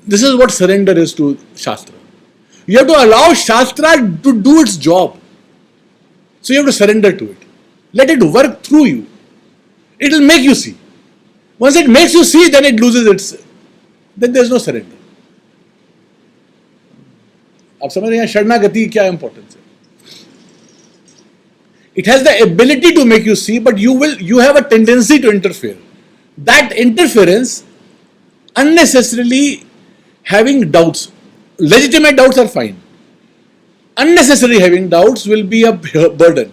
This is what surrender is to shastra. You have to allow Shastra to do its job. So you have to surrender to it. Let it work through you. It will make you see. Once it makes you see, then it loses its. Then there is no surrender. आप समझ रहे हैं शरणागति क्या इंपॉर्टेंस है? It has the ability to make you see, but you have a tendency to interfere. That interference, unnecessarily having doubts. Legitimate doubts are fine. Unnecessary having doubts will be a burden.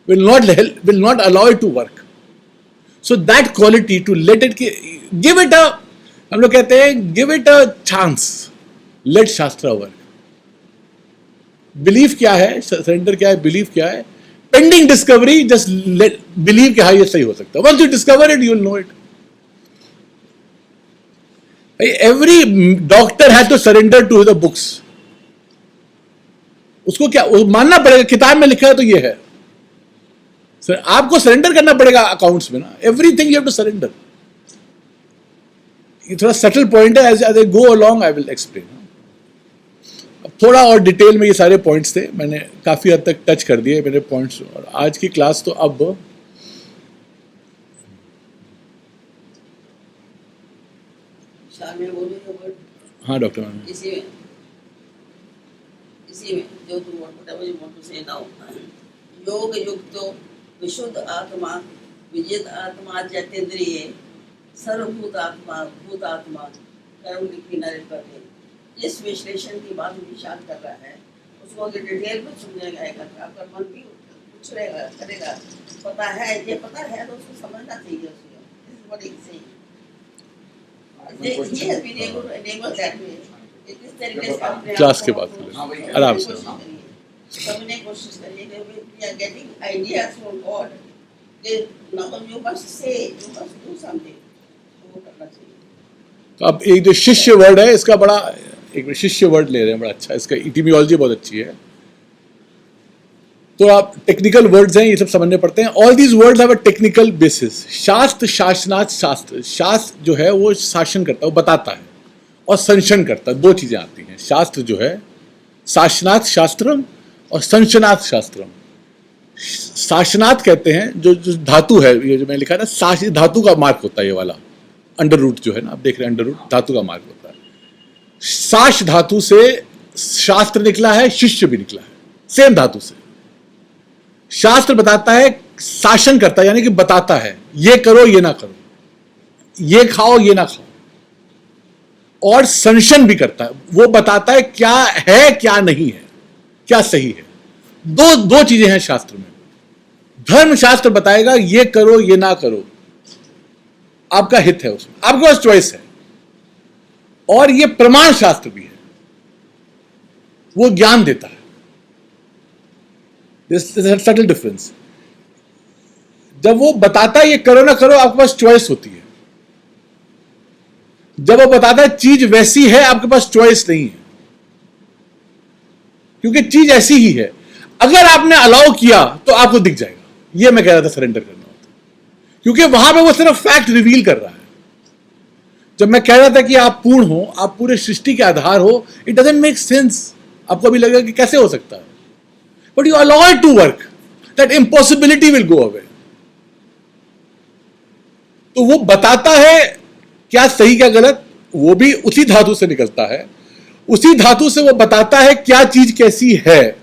Will not allow it to work. So that quality to let it give it a, हम लोग कहते हैं give it a chance. Let Shastra work. Belief क्या है? Surrender क्या है? Belief क्या है? Pending discovery, just believe कि हाँ ये सही हो सकता है. Once you discover it, you will know it. Every doctor has to surrender to the books. उसको क्या मानना पड़ेगा? किताब में लिखा है तो ये है। आपको सरेंडर करना पड़ेगा अकाउंट्स में ना। Everything you have to surrender. ये थोड़ा सटल पॉइंट है। As I go along I will explain. अब थोड़ा और डिटेल में ये सारे पॉइंट्स थे, मैंने काफी हद तक टच कर दिए मेरे पॉइंट्स। और आज की क्लास तो अब हाँ डॉक्टर मैम, इसी में जो तुम whatever you want to say now, योग युक्तो विशुद्ध आत्मा विजित आत्मा जतेंद्रिय सर्वभूत आत्मा भूत आत्मा कर्म किनारे पर है। जिस विश्लेषण की बात विशाल कर रहा है उसको अगर डिटेल में समझेगा आपका मन भी कुछ करेगा। पता है, ये पता है तो उसको समझना चाहिए। उसको बड़ी सही क्लास के बाद आराम से समझने की कोशिश करिए कि we are getting ideas from God. Now you must say, you must do something. वो करना चाहिए। तो अब एक जो शिष्य वर्ड है, इसका बड़ा एक शिष्य वर्ड ले रहे हैं, बड़ा अच्छा, इसका इटिमियोलॉजी बहुत अच्छी है। तो आप टेक्निकल वर्ड्स हैं, ये सब समझने पड़ते हैं। All these words have a technical basis. शास्त्र, शासनात् शास्त्र। शास्त्र जो है वो शासन करता है, वो बताता है, और संशन करता है। दो चीजें आती हैं। शास्त्र जो है शासनात् शास्त्रम और संशनात् शास्त्रम। शासनात् कहते हैं जो धातु है, ये जो मैंने लिखा है ना, शास धातु का मार्क होता है, ये वाला अंडर रूट जो है ना, आप देख रहे हैं, अंडर रूट धातु का मार्क होता है। शास धातु से शास्त्र निकला है, शिष्य भी निकला है, सेम धातु से। शास्त्र बताता है, शासन करता है, यानी कि बताता है ये करो ये ना करो, ये खाओ ये ना खाओ, और संशन भी करता है, वो बताता है क्या है क्या नहीं है, क्या सही है। दो चीजें हैं शास्त्र में। धर्म शास्त्र बताएगा ये करो ये ना करो, आपका हित है उसमें, आपके पास चॉइस है। और ये प्रमाण शास्त्र भी है, वो ज्ञान देता है। This is a subtle difference. जब वो बताता है ये करो ना करो, आपके पास चॉइस होती है। जब वो बताता है चीज वैसी है, आपके पास चॉइस नहीं है, क्योंकि चीज ऐसी ही है। अगर आपने अलाउ किया तो आपको दिख जाएगा। ये मैं कह रहा था, सरेंडर करना होता, क्योंकि वहां पे वो सिर्फ फैक्ट रिवील कर रहा है। जब मैं कह रहा था कि आप पूर्ण हो, आप पूरे सृष्टि के आधार हो, इट डजंट मेक सेंस। आपको अभी लगेगा कि कैसे हो सकता है, but you allow it to work, that impossibility will go away. तो वो बताता है क्या सही क्या गलत, वो भी उसी धातु से निकलता है। उसी धातु से वो बताता है क्या चीज कैसी है।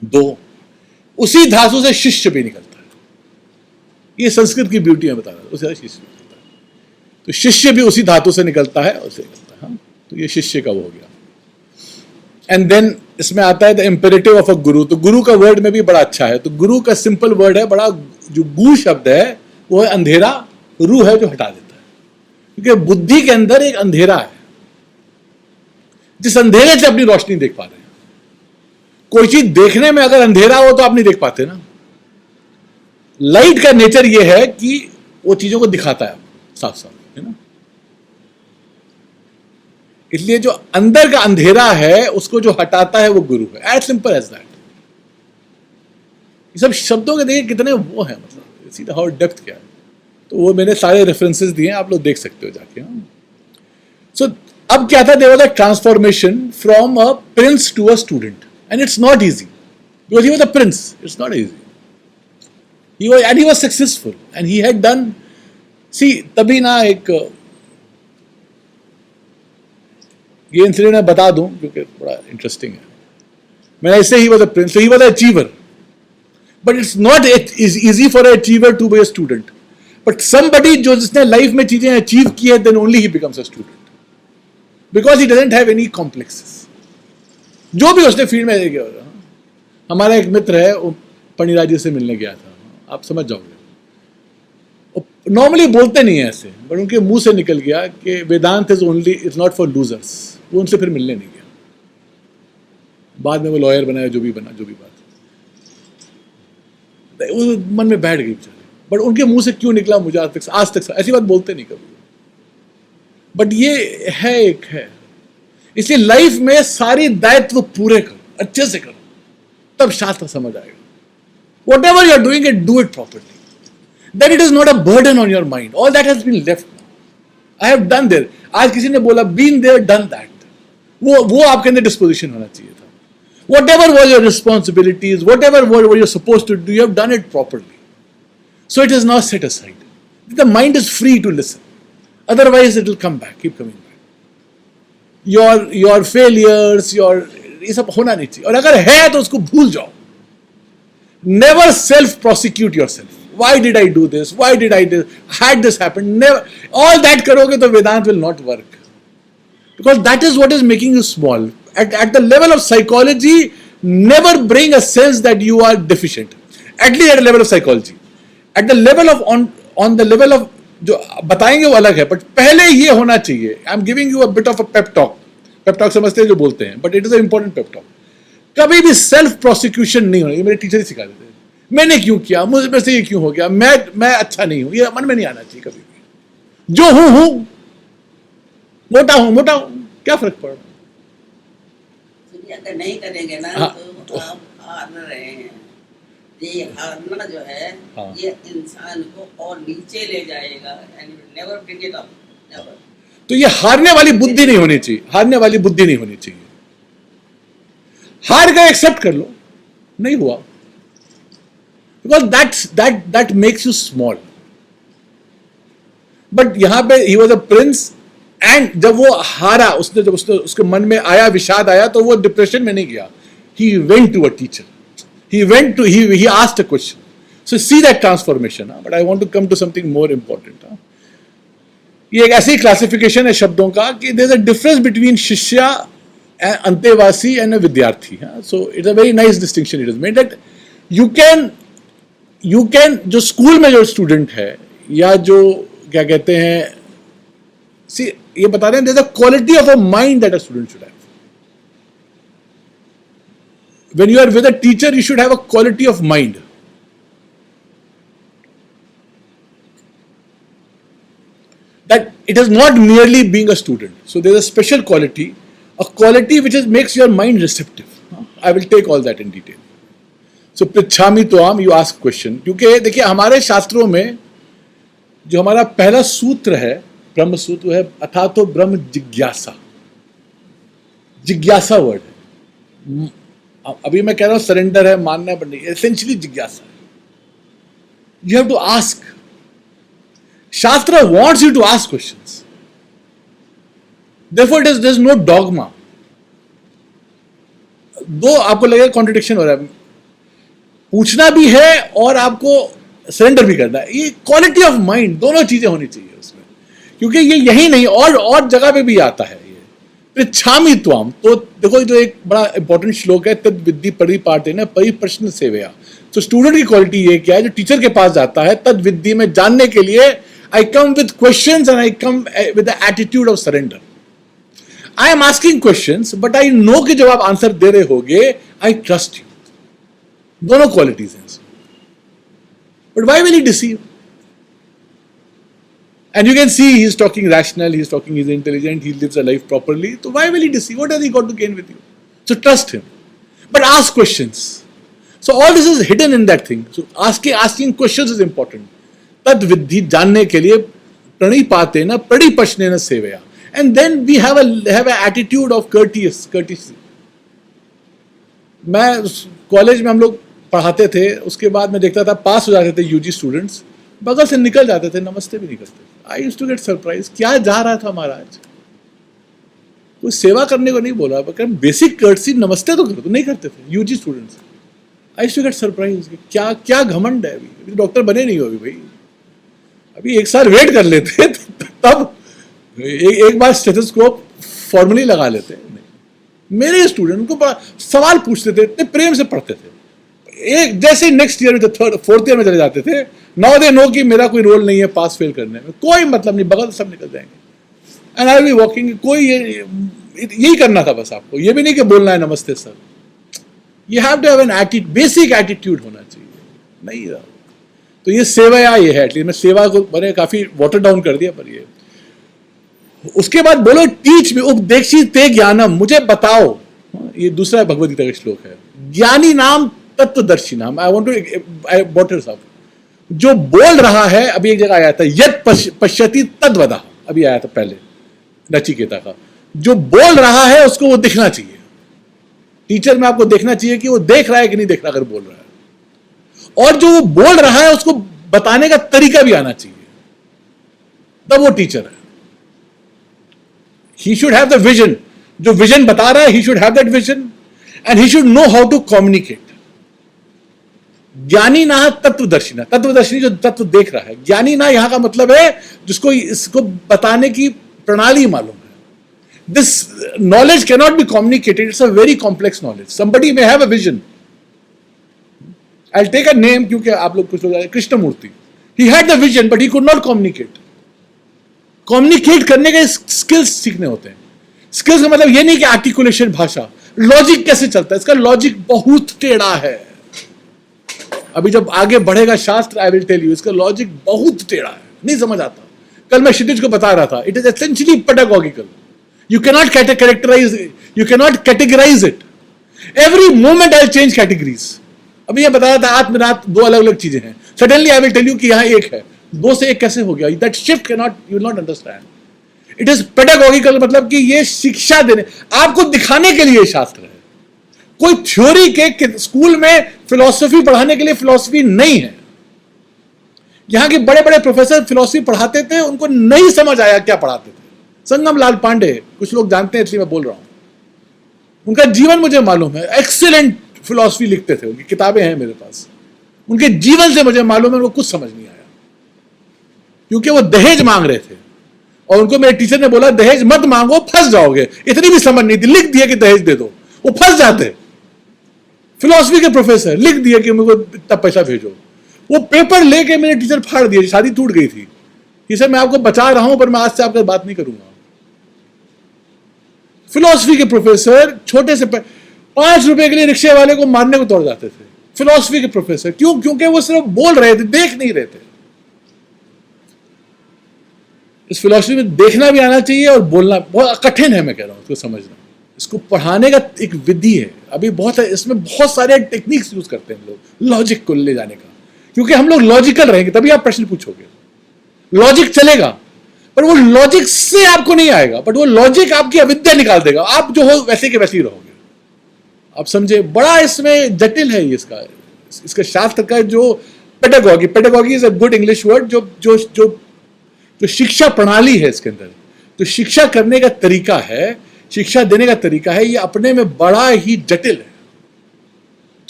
दो, उसी धातु से शिष्य भी निकलता है। ये संस्कृत की ब्यूटी में बता रहा है, उसे शिष्य निकलता है। तो शिष्य भी उसी धातु से निकलता है, उसे निकलता है। हाँ? तो ये शिष्य का वो हो गया। एंड देन इसमें आता है द इंपेरेटिव ऑफ अ गुरु। तो गुरु का वर्ड में भी बड़ा अच्छा है। तो गुरु का सिंपल वर्ड है, बड़ा जो गु शब्द है वो है अंधेरा, रू है जो हटा देता है, क्योंकि बुद्धि के अंदर एक अंधेरा है। जिस अंधेरे से अपनी रोशनी देख पा रहे हैं। कोई चीज देखने में अगर अंधेरा हो तो आप नहीं देख पाते ना। लाइट का नेचर यह है कि वो चीजों को दिखाता है साफ साफ, है ना। इसलिए जो अंदर का अंधेरा है उसको जो हटाता है वो गुरु है। As simple as that. ये सब शब्दों के देखिए कितने वो है, मतलब सीधा हाउ डेप्थ क्या है। तो वो मैंने सारे रेफरेंसेस दिए हैं, आप लोग देख सकते हो जाके। सो अब क्या था, there was a transformation from a prince to a student and it's not easy because he was a prince. It's not easy. he was successful and he had done, see, तभी ना एक ये इंसिडेंट मैं बता दूं क्योंकि बड़ा इंटरेस्टिंग है। मैंने ऐसे ही was a prince, so he was an achiever, but it's not easy for an achiever to be a student, but somebody जो जिसने लाइफ में चीजें अचीव की है then only he becomes a student because he doesn't have any complexes। जो भी उसने फील्ड में गया। हमारा एक मित्र है, वो पणिराज जी से मिलने गया था, आप समझ जाओगे। नॉर्मली बोलते नहीं है ऐसे, बट उनके मुंह से निकल गया कि वेदांत इज नॉट फॉर लूजर्स। वो उनसे फिर मिलने नहीं गया। बाद में वो लॉयर बनाया, जो भी बना, जो भी बात, वो मन में बैठ गई बेचारे। बट उनके मुंह से क्यों निकला मुझे आज तक ऐसी बात बोलते नहीं कभी। बट ये है एक है, इसलिए लाइफ में सारी दायित्व पूरे करो, अच्छे से करो, तब शास्त्र समझ आएगा। Whatever you are doing it, do it properly. Then it is not a burden on your mind. All that has been left now. I have done there. आज किसी ने बोला been there, done that. वो आपके अंदर disposition होना चाहिए था. Whatever was your responsibilities, whatever were you supposed to do, you have done it properly. So it is now set aside. The mind is free to listen. Otherwise, it will come back, keep coming back. Your failures, ये सब होना नहीं चाहिए। और अगर है तो उसको भूल जाओ। Never self-prosecute yourself. Why did I do this? Why did I do? Had this happened? Never. All that करोगे तो Vedant will not work. Because that is what is making you small. At the level of psychology, never bring a sense that you are deficient. At least at the level of psychology. At the level of on the level of जो बताएंगे वो अलग है, but पहले ये होना चाहिए। I'm giving you a bit of a pep talk. Pep talk समझते हैं जो बोलते हैं, but it is an important pep talk. कभी भी सेल्फ प्रोसिक्यूशन नहीं होना। ये मेरे टीचर ही सिखा देते हैं। मैंने क्यों किया, मुझ से ये क्यों हो गया, मैं अच्छा नहीं हूं, ये मन में नहीं आना चाहिए कभी भी। जो हूं मोटा हूं, क्या फर्क पड़ रहा है। अगर नहीं करेंगे ना तो आप हार रहे हैं। ये हारना जो है ये इंसान को और नीचे ले जाएगा। Never bring it up, never. तो ये हारने वाली बुद्धि नहीं होनी चाहिए, हारने वाली बुद्धि नहीं होनी चाहिए। हार गए, एक्सेप्ट कर लो, नहीं हुआ, because that makes you small. But यहां पे he was a prince and जब वो हारा, जब उसके मन में आया, विषाद आया, तो वो डिप्रेशन में नहीं गया। He went to a teacher, he asked a question. So see that transformation. But I want to come to something more important. ये एक ऐसी क्लासिफिकेशन है शब्दों का कि there is a difference between shishya, antevasi and a vidyarthi. So it's a very nice distinction it is made that you can जो स्कूल में जो स्टूडेंट है या जो क्या कहते हैं, सी ये बता रहे हैं there is a quality of a mind that a student should have. When you are with a teacher, you should have a quality of mind. That it is not merely being a student. So there is a special quality, a quality which makes your mind receptive. I will take all that in detail. So pritchami toam, you ask question. क्योंकि देखिए हमारे शास्त्रों में जो हमारा पहला सूत्र है, ब्रह्म सूत्र है, अथातो ब्रह्म जिज्ञासा। जिज्ञासा वर्ड है। अभी मैं कह रहा हूं सरेंडर है, मानना है, नहीं, एसेंशियली जिज्ञासा है। You have to ask. Shastra wants you to ask questions, therefore there is no dogma. Though आपको लगेगा कॉन्ट्रडिक्शन हो रहा है, पूछना भी है और आपको सरेंडर भी करना है। ये क्वालिटी ऑफ माइंड, दोनों चीजें होनी चाहिए उसमें, क्योंकि ये यही नहीं और जगह पे भी आता है। पृच्छामि त्वाम, तो देखो जो एक बड़ा इंपॉर्टेंट श्लोक है, तद विद्धि परिपाठेन परिप्रश्न सेवया। तो स्टूडेंट की क्वालिटी ये क्या है, जो टीचर के पास जाता है तद विद्धि में जानने के लिए, I come with questions and I come with the attitude of surrender. I am asking questions but I know कि जब आप आंसर दे रहे होगे आई ट्रस्ट यू. दोनों क्वालिटीज हैं. But why will he deceive? And you can see he is talking rational, he is talking, he is intelligent, he lives a life properly. So why will he deceive? What has he got to gain with you? So trust him. But ask questions. So all this is hidden in that thing. So asking questions is important. Tad viddhi जानने के लिए प्रणिपातेन प्रणिपश्नेन सेवया. And then we have an attitude of courtesy. मैं कॉलेज में हम लोग पढ़ाते थे, उसके बाद मैं देखता था पास हो जाते थे यूजी स्टूडेंट्स, बगल से निकल जाते थे, नमस्ते भी नहीं करते. I used to get surprise, क्या जा रहा था महाराज, कोई सेवा करने को नहीं बोला, पर बेसिक कर्टसी नमस्ते तो करो, तो नहीं करते थे UG students. I used to get surprise, क्या क्या घमंड है, अभी डॉक्टर बने नहीं हो अभी भाई, अभी एक साल वेट कर लेते तब एक बार स्टेथोस्कोप फॉर्मली लगा लेते. मेरे स्टूडेंट को बड़ा सवाल पूछते थे, इतने प्रेम से पढ़ते थे. एक जैसे नेक्स्ट ईयर में, थर्ड फोर्थ ईयर में चले जाते थे, नाउ दे नो कि मेरा कोई रोल नहीं है पास फेल करने में, कोई मतलब नहीं, बगल सब निकल जाएंगे. एंड आई बी वॉकिंग, कोई यही करना था बस आपको, ये भी नहीं कि बोलना है नमस्ते sir. You have to have an attitude, basic attitude होना चाहिए. नहीं रहा तो ये सेवा ये है. एटलीस्ट मैं सेवा को मैंने काफी वाटर डाउन कर दिया, पर ये उसके बाद बोलो टीच में उपदेक्षी ते ज्ञानम, मुझे बताओ. ये दूसरा भगवद गीता का श्लोक है. ज्ञानी नाम तत्वदर्शी नाम. आई वांट टू बॉटर साहब, जो बोल रहा है, अभी एक जगह आया था यद पश्यति तद्वदा, अभी आया था पहले नचिकेता का. जो बोल रहा है उसको वो दिखना चाहिए. टीचर में आपको देखना चाहिए कि वो देख रहा है कि नहीं देख रहा अगर बोल रहा है. और जो वो बोल रहा है उसको बताने का तरीका भी आना चाहिए, तब वो टीचर है. He should have the vision. जो विजन बता रहा है, he should have that vision and he should know how to communicate. ज्ञानी ना तत्वदर्शी ना, तत्वदर्शी जो तत्व देख रहा है. ज्ञानी ना यहां का मतलब है जिसको इसको बताने की प्रणाली मालूम है. This knowledge cannot be communicated. It's a very complex knowledge. Somebody may have a vision. I'll take a name क्योंकि आप लोग कुछ लोग Krishnamurti. He had the vision but he could not communicate. Communicate करने के स्किल्स सीखने होते हैं. स्किल्स का मतलब ये नहीं कि आर्टिकुलेशन, भाषा, लॉजिक कैसे चलता है, इसका लॉजिक बहुत टेढ़ा है. अभी जब आगे बढ़ेगा शास्त्र, आई विल टेल यू, इसका लॉजिक बहुत टेढ़ा है, नहीं समझ आता. कल मैं क्षितिज को बता रहा था, it is essentially pedagogical. You cannot categorise it. Every moment I change categories. अभी ये बता रहा था आत्मनाथ दो अलग अलग चीजें हैं, suddenly I will tell you कि यहां एक है, दो से एक कैसे हो गया. That shift cannot, you will not understand. It is pedagogical, मतलब कि ये शिक्षा देने, आपको दिखाने के लिए शास्त्र है. कोई थ्योरी के स्कूल में फिलॉसफी पढ़ाने के लिए फिलॉसफी नहीं है. यहां के बड़े बड़े प्रोफेसर फिलॉसफी पढ़ाते थे, उनको नहीं समझ आया क्या पढ़ाते थे. संगम लाल पांडे, कुछ लोग जानते हैं इसलिए मैं बोल रहा हूं, उनका जीवन मुझे मालूम है. एक्सीलेंट फिलॉसफी लिखते थे, उनकी किताबें हैं मेरे पास. उनके जीवन से मुझे मालूम है उनको कुछ समझ नहीं आया, क्योंकि वो दहेज मांग रहे थे और उनको मेरे टीचर ने बोला दहेज मत मांगो, फंस जाओगे. इतनी भी समझ नहीं थी, लिख दिया कि दहेज दे दो, वो फंस जाते. फिलॉसफी के प्रोफेसर लिख दिया कि मेरे को इतना पैसा भेजो, वो पेपर लेके मेरे टीचर फाड़ दिए, शादी टूट गई थी. सर मैं आपको बचा रहा हूं पर मैं आज से आपसे बात नहीं करूंगा. फिलॉसफी के प्रोफेसर छोटे से 5 रुपए के लिए रिक्शे वाले को मारने को दौड़ जाते थे. फिलॉसफी के प्रोफेसर क्यों? क्योंकि वो सिर्फ बोल रहे थे, देख नहीं रहे थे. इस फिलॉसफी में देखना भी आना चाहिए और बोलना बहुत कठिन है, मैं कह रहा हूं, इसको समझना. इसको पढ़ाने का एक विधि है, अभी बहुत है, इसमें बहुत सारे टेक्निक्स यूज करते हैं लोग लॉजिक को ले जाने का. क्योंकि हम लोग लॉजिकल रहेंगे तभी आप प्रश्न पूछोगे. लॉजिक चलेगा पर वो लॉजिक से आपको नहीं आएगा, बट वो लॉजिक आपकी अविद्या निकाल देगा. आप जो हो वैसे के वैसे ही रहोगे. आप समझे, बड़ा इसमें जटिल है इसका शास्त्र का जो pedagogy is a good English word. जो शिक्षा प्रणाली है इसके अंदर, जो शिक्षा करने का तरीका है, शिक्षा देने का तरीका है, ये अपने में बड़ा ही जटिल है.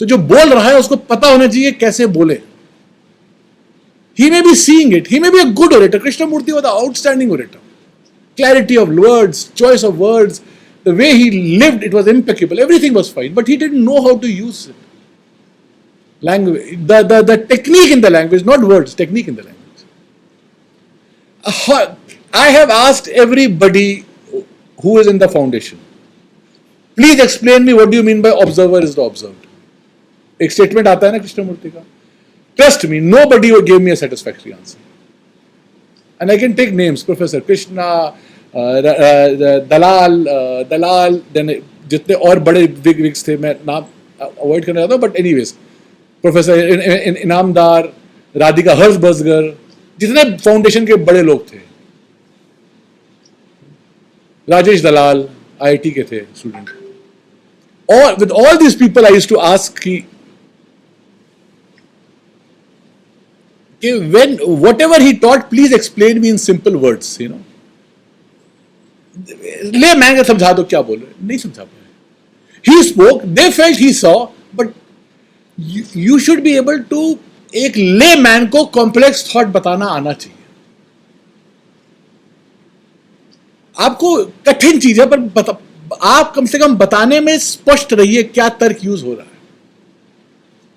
तो जो बोल रहा है उसको पता होना चाहिए कैसे बोले. He may be seeing it. He may be a good orator. Krishnamurti was an outstanding orator. Clarity of words, choice of words, the way he lived, it was impeccable. Everything was fine, but he didn't know how to use it. Language, the technique in the language, not words, technique in the language. I have asked everybody who is in the foundation. Please explain me what do you mean by observer is the observed. एक स्टेटमेंट आता है ना कृष्णमूर्ति का. Trust me, nobody gave me a satisfactory answer. And I can take names, Professor Krishna, Dalal, then जितने और बड़े विग्स थे, मैं नाम अवॉइड करना चाहता हूँ, but anyways professor Inamdar, Radhika Harshbarger, जितने फाउंडेशन के बड़े लोग थे, राजेश दलाल आईआईटी के थे स्टूडेंट, और with all these people I used to ask कि when whatever he taught, please explain me in simple words, you know. ले मैं समझा दो क्या बोल रहे, नहीं समझा पाए. He spoke, they felt he saw, but you should be able to, एक ले मैन को कॉम्प्लेक्स थॉट बताना आना चाहिए. आपको कठिन चीज है पर आप कम से कम बताने में स्पष्ट रहिए क्या तर्क यूज हो रहा है.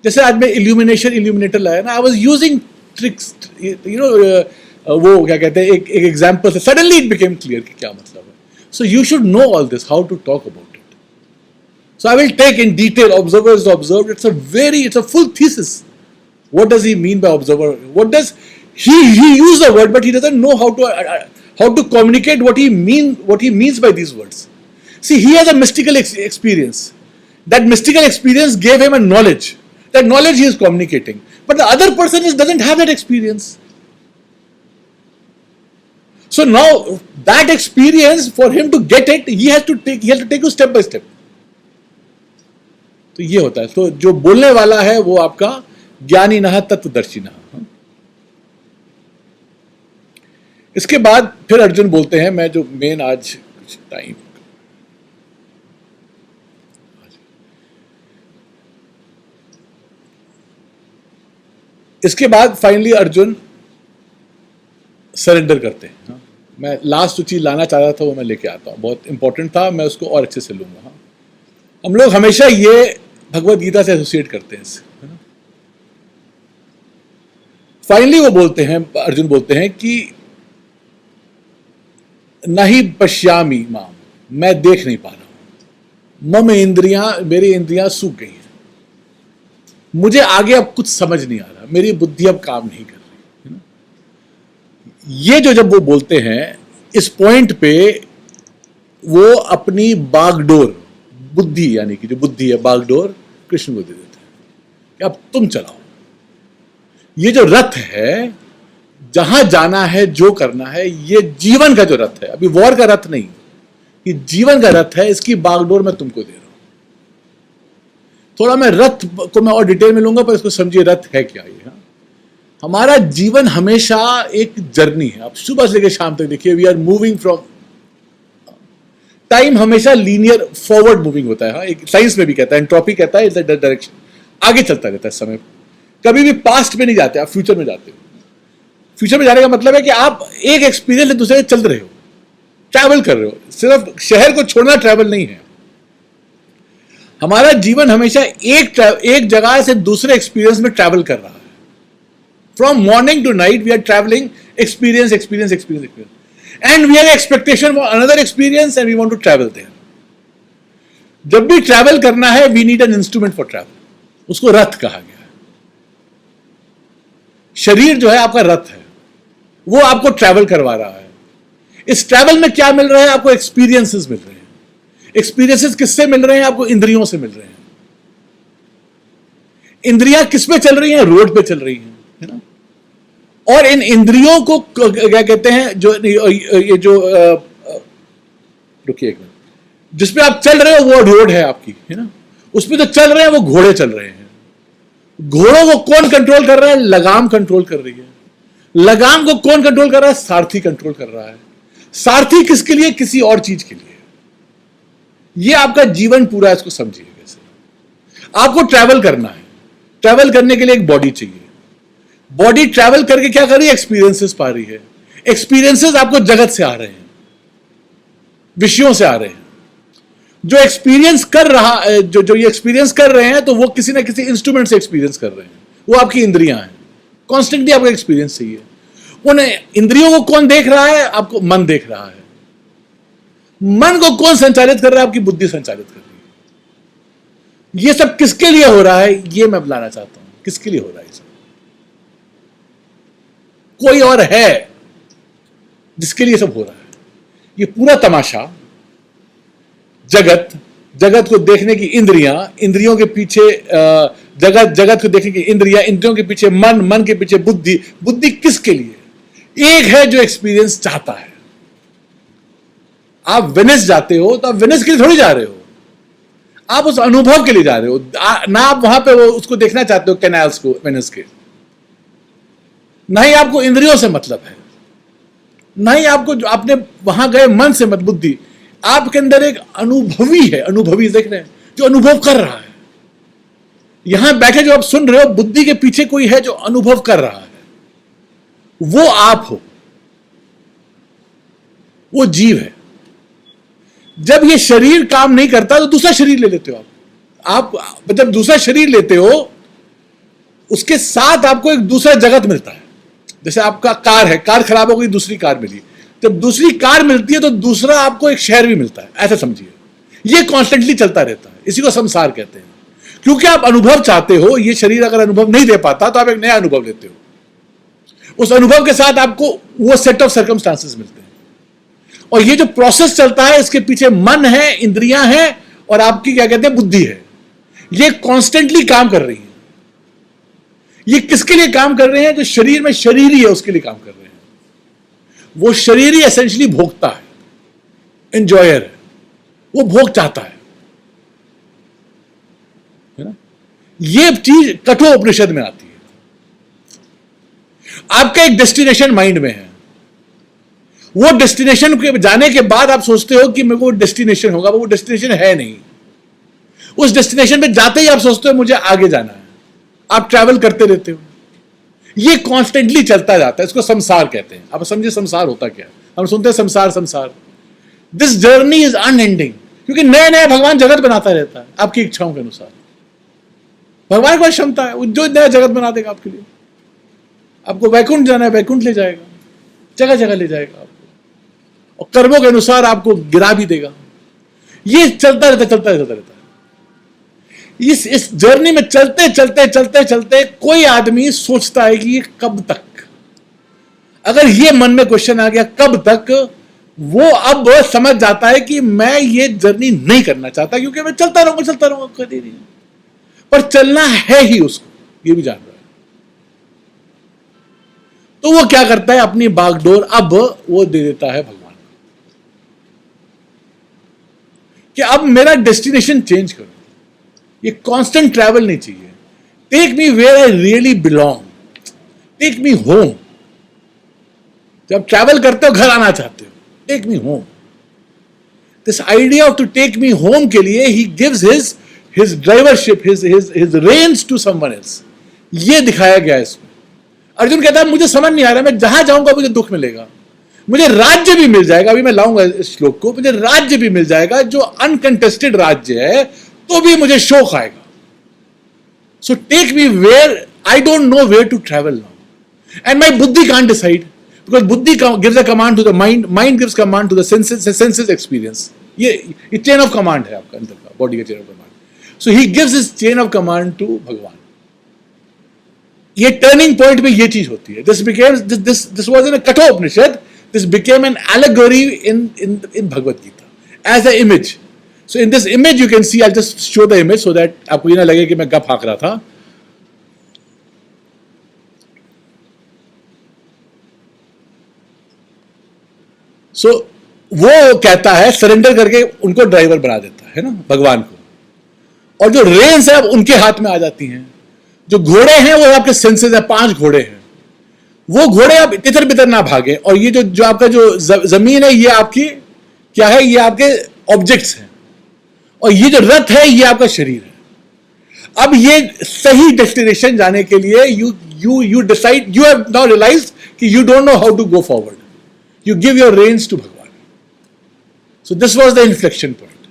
जैसे आज मैं इल्यूमिनेटर लाया ना, I was using tricks, you know, वो क्या कहते हैं, एक एग्जांपल से सडनली इट बिकेम क्लियर कि क्या मतलब है. So you should know all this, how to talk about it. So I will take in detail observer is observed. It's a full thesis. What does he mean by observer? What does he use the word, but he doesn't know how to communicate what he means by these words. See, he has a mystical experience. That mystical experience gave him a knowledge. That knowledge he is communicating, but the other person doesn't have that experience. So now that experience, for him to get it, he has to take you step by step. तो ये होता है. तो जो बोलने वाला है वो आपका ज्ञानी नः तत्वदर्शी नः. इसके बाद फिर अर्जुन बोलते हैं, मैं जो मेन आज कुछ टाइम, इसके बाद फाइनली अर्जुन सरेंडर करते हैं. मैं लास्ट जो चीज लाना चाह रहा था वो मैं लेके आता हूं, बहुत इंपॉर्टेंट था, मैं उसको और अच्छे से लूंगा. हम लोग हमेशा ये भगवत गीता से एसोसिएट करते हैं. फाइनली वो बोलते हैं, अर्जुन बोलते हैं कि नहीं पश्यामि माम, मैं देख नहीं पा रहा हूं. मम इंद्रियां, मेरी इंद्रियां सूख गई हैं, मुझे आगे अब कुछ समझ नहीं आ रहा, मेरी बुद्धि अब काम नहीं कर रही. ये जो जब वो बोलते हैं, इस पॉइंट पे वो अपनी बागडोर, बुद्धि यानी कि जो बुद्धि है, बागडोर कृष्ण को दे देते हैं कि अब तुम चलाओ. ये जो रथ है, जहां जाना है, जो करना है, ये जीवन का जो रथ है, अभी वॉर का रथ नहीं, ये जीवन का रथ है, इसकी बागडोर मैं तुमको दे रहा हूं. थोड़ा मैं रथ को मैं और डिटेल में लूंगा, पर इसको समझिए रथ है क्या. ये हमारा जीवन हमेशा एक जर्नी है. आप सुबह से लेकर शाम तक देखिए, we are moving from, time हमेशा लीनियर फॉरवर्ड मूविंग होता है. एक साइंस में भी कहता है, एंट्रोपी कहता है, इट्स अ डायरेक्शन, आगे चलता रहता है समय. कभी भी पास्ट में नहीं जाते, आप फ्यूचर में जाते हो. फ्यूचर में जाने का मतलब है कि आप एक एक्सपीरियंस से दूसरे चल रहे हो, ट्रैवल कर रहे हो. सिर्फ शहर को छोड़ना ट्रैवल नहीं है. हमारा जीवन हमेशा एक जगह से दूसरे एक्सपीरियंस में ट्रैवल कर रहा है. From morning to night we are travelling, experience, and we have expectation for another experience and we want to travel there. जब भी ट्रैवल करना है, we need an instrument for travel. उसको रथ कहा गया. शरीर जो है आपका रथ है, वो आपको ट्रैवल करवा रहा है. इस ट्रैवल में क्या मिल रहा है आपको? एक्सपीरियंसेस मिल रहे हैं. एक्सपीरियंसेस किससे मिल रहे हैं आपको? इंद्रियों से मिल रहे हैं. इंद्रियां किस पे चल रही हैं? रोड पे चल रही हैं, है ना. और इन इंद्रियों को क्या कहते हैं, जो ये जो रुकिए एक मिनट, जिसपे आप चल रहे हो वो रोड है आपकी, है ना. उसपे जो चल रहे हैं वो घोड़े चल रहे हैं. घोड़ों को कौन कंट्रोल कर रहा है? लगाम कंट्रोल कर रही है. लगाम को कौन कंट्रोल कर रहा है? सारथी कंट्रोल कर रहा है. सारथी किसके लिए? किसी और चीज के लिए. ये आपका जीवन पूरा, इसको समझिए. कैसे आपको ट्रैवल करना है, ट्रैवल करने के लिए एक बॉडी चाहिए. बॉडी ट्रैवल करके क्या कर रही है? एक्सपीरियंसेस पा रही है. एक्सपीरियंसेस आपको जगत से आ रहे हैं, विषयों से आ रहे हैं. जो एक्सपीरियंस कर रहा, जो ये एक्सपीरियंस कर रहे हैं, तो वो किसी ना किसी इंस्ट्रूमेंट से एक्सपीरियंस कर रहे हैं. वो आपकी इंद्रियां हैं. कॉन्स्टेंटली आपको एक्सपीरियंस चाहिए. उन इंद्रियों को कौन देख रहा है? आपको मन देख रहा है. मन को कौन संचालित कर रहा है? आपकी बुद्धि संचालित कर रही है। ये सब किसके लिए हो रहा है, ये मैं बताना चाहता हूं। किसके लिए हो रहा है ये सब? कोई और है जिसके लिए सब हो रहा है। ये पूरा तमाशा, जगत को देखने की इंद्रियां, इंद्रियों के पीछे जगत को देखने की इंद्रियां, इंद्रियों के पीछे मन के पीछे बुद्धि किसके लिए? एक है जो एक्सपीरियंस चाहता है। आप वेनिस जाते हो तो आप वेनिस के लिए थोड़ी जा रहे हो, आप उस अनुभव के लिए जा रहे हो ना। आप वहां पे वो उसको देखना चाहते हो, कैनाल्स को, वेनिस के। नहीं आपको इंद्रियों से मतलब है, नहीं आपको जो आपने वहां गए मन से मत, बुद्धि। आपके अंदर एक अनुभवी है, अनुभवी देख रहे हैं, जो अनुभव कर रहा है। यहां बैठे जो आप सुन रहे हो, बुद्धि के पीछे कोई है जो अनुभव कर रहा है। वो आप हो, वो जीव है। जब ये शरीर काम नहीं करता तो दूसरा शरीर ले लेते हो आप जब दूसरा शरीर लेते हो, उसके साथ आपको एक दूसरा जगत मिलता है। जैसे आपका कार है, कार खराब हो गई, दूसरी कार मिली। जब दूसरी कार मिलती है तो दूसरा आपको एक शहर भी मिलता है, ऐसा समझिए। ये कॉन्स्टेंटली चलता रहता है, इसी को संसार कहते हैं। क्योंकि आप अनुभव चाहते हो। ये शरीर अगर अनुभव नहीं दे पाता तो आप एक नया अनुभव लेते हो। उस अनुभव के साथ आपको वो सेट ऑफ सर्कमस्टांसेस मिलते हैं। और ये जो प्रोसेस चलता है, इसके पीछे मन है, इंद्रियां हैं, और आपकी क्या कहते हैं, बुद्धि है। ये कॉन्स्टेंटली काम कर रही है। ये किसके लिए काम कर रहे हैं? जो शरीर में शरीरी है उसके लिए काम कर रहे हैं। वो शरीरी एसेंशियली भोगता है, एंजॉयर है, वो भोग चाहता है ना। ये चीज कठोपनिषद में आती है। आपका एक डेस्टिनेशन माइंड में है। वो डेस्टिनेशन के जाने के बाद आप सोचते हो कि मेरे को डेस्टिनेशन होगा, वो डेस्टिनेशन है नहीं। उस डेस्टिनेशन पे जाते ही आप सोचते हो मुझे आगे जाना है। आप ट्रैवल करते रहते हो। ये कॉन्स्टेंटली चलता जाता है। इसको संसार कहते हैं। आप समझिए संसार होता क्या है। हम सुनते हैं संसार। दिस जर्नी इज अनएंडिंग, क्योंकि नए नए भगवान जगत बनाता रहता है आपकी इच्छाओं के अनुसार। भगवान को क्षमता है, वो जो नया जगत बना देगा आपके लिए। आपको वैकुंठ जाना है, वैकुंठ ले जाएगा, जगह जगह ले जाएगा आपको, और कर्मों के अनुसार आपको गिरा भी देगा। ये चलता रहता है। इस जर्नी में चलते कोई आदमी सोचता है कि ये कब तक। अगर ये मन में क्वेश्चन आ गया कब तक, वो अब समझ जाता है कि मैं ये जर्नी नहीं करना चाहता, क्योंकि मैं चलता रहूंगा कभी नहीं। पर चलना है ही उसको, ये भी जान रहा है। तो वो क्या करता है, अपनी बागडोर अब वो दे देता है भगवान को कि अब मेरा डेस्टिनेशन चेंज करो। ये कांस्टेंट ट्रैवल नहीं चाहिए। Take me where I really belong, take me home. जब ट्रैवल करते हो घर आना चाहते हो, take me home. This idea of to take me home के लिए ही gives his drivership, his reins to someone else. ये दिखाया गया है इसमें। अर्जुन कहता है मुझे समझ नहीं आ रहा, मैं जहां जाऊंगा मुझे दुख मिलेगा। मुझे राज्य भी मिल जाएगा, अभी मैं लाऊंगा इस श्लोक को। मुझे राज्य भी मिल जाएगा जो अनकंटेस्टेड राज्य है, तो भी मुझे शोक आएगा। So take me where I don't know where to travel now, and my buddhi can't decide, because buddhi gives a command to the mind, mind gives command to the senses experience. ये चेन ऑफ कमांड है आपका अंदर का, बॉडी का chain of command. So he gives his chain of command to Bhagwan. ये टर्निंग पॉइंट पे ये चीज होती है। This was in a Kathopanishad, this became an allegory in Bhagavad Gita as a image. So in this image you can see, I'll just show the image so that आपको ये ना लगे कि मैं गप हाँक रहा था। So वो कहता है सरेंडर करके उनको ड्राइवर बना देता है ना भगवान को, और जो रेंस है अब उनके हाथ में आ जाती हैं। जो घोड़े हैं वो आपके सेंसेस है, 5 घोड़े हैं। वो घोड़े अब इधर बिधर ना भागे, और ये जो आपका जो जमीन है ये आपकी क्या है, ये आपके ऑब्जेक्ट्स हैं, और ये जो रथ है ये आपका शरीर है। अब ये सही डेस्टिनेशन जाने के लिए you decide, you have now realised कि you don't know how to go forward, you give your reins to Bhagwan. So this was the inflection point,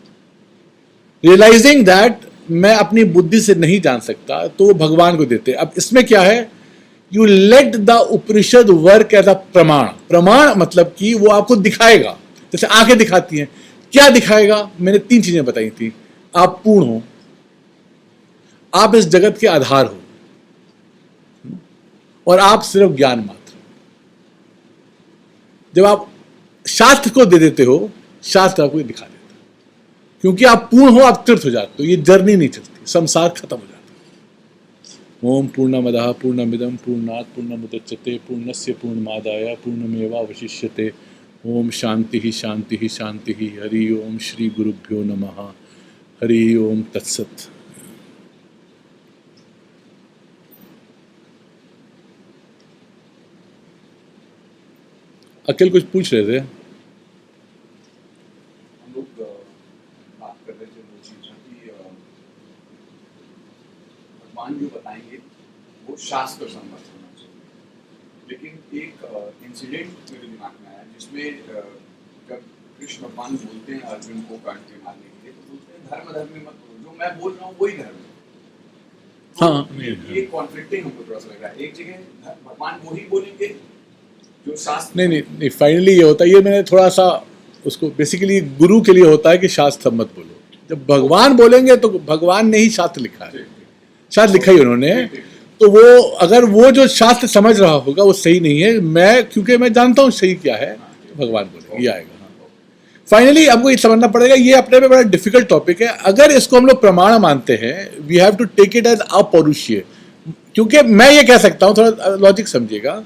realising that मैं अपनी बुद्धि से नहीं जान सकता, तो वो भगवान को देते। अब इसमें क्या है, you let the Upanishad work as a pramana. प्रमाण मतलब कि वो आपको दिखाएगा, जैसे आंखें दिखाती हैं क्या दिखाएगा? मैंने 3 चीजें बताई थी। आप पूर्ण हो, आप इस जगत के आधार हो, और आप सिर्फ ज्ञान मात्र। जब आप शास्त्र को दे देते हो, शास्त्र आपको दिखा देता है, क्योंकि आप पूर्ण हो, आप तृप्त हो जाते हो, ये जर्नी नहीं चलती, संसार खत्म हो जाता है। ओम पूर्णमदः पूर्णमिदं पूर्णात् पूर्णमुदच्यते पूर्णस्य पूर्णमादाय पूर्णमेवावशिष्यते। ओम शांति ही शांति ही शांति ही। हरि ओम श्री गुरुभ्यो नमः। हरि ओम तत्सत। अखिल कुछ पूछ रहे थे? हम लोग बात कर रहे थे वो चीज़ कि भगवान जो बताएंगे वो शास्त्र सम्मत होना चाहिए। लेकिन एक इंसिडेंट मेरे दिमाग में आया जिसमें जब कृष्ण भगवान बोलते हैं अर्जुन को कर्ण के मारने के लिए, तो बोलते हैं धर्म धर्म में मत बोलो, जो मैं बोल रहा हूँ वही धर्म है। हाँ, ये कॉन्फ्लिक्टिंग हमको थोड़ा सा लग रहा है। एक जगह भगवान वही बोलेंगे जो शास्त्र नहीं, फाइनली ये होता है, ये मैंने थोड़ा सा उसको बेसिकली गुरु के लिए होता है कि शास्त्र मत बोलो। जब भगवान बोलेंगे तो भगवान ने ही शास्त्र लिखा है, शास्त्र लिखा ही उन्होंने। तो वो अगर वो जो शास्त्र समझ रहा होगा वो सही नहीं है, मैं क्योंकि मैं जानता हूँ सही क्या है, तो भगवान बोलेंगे, ये आएगा। फाइनली आपको ये समझना पड़ेगा, ये अपने में बड़ा डिफिकल्ट टॉपिक है। अगर इसको हम लोग प्रमाण मानते हैं, we have to take it as apaurusheya. क्योंकि मैं ये कह सकता हूँ, थोड़ा लॉजिक समझिएगा,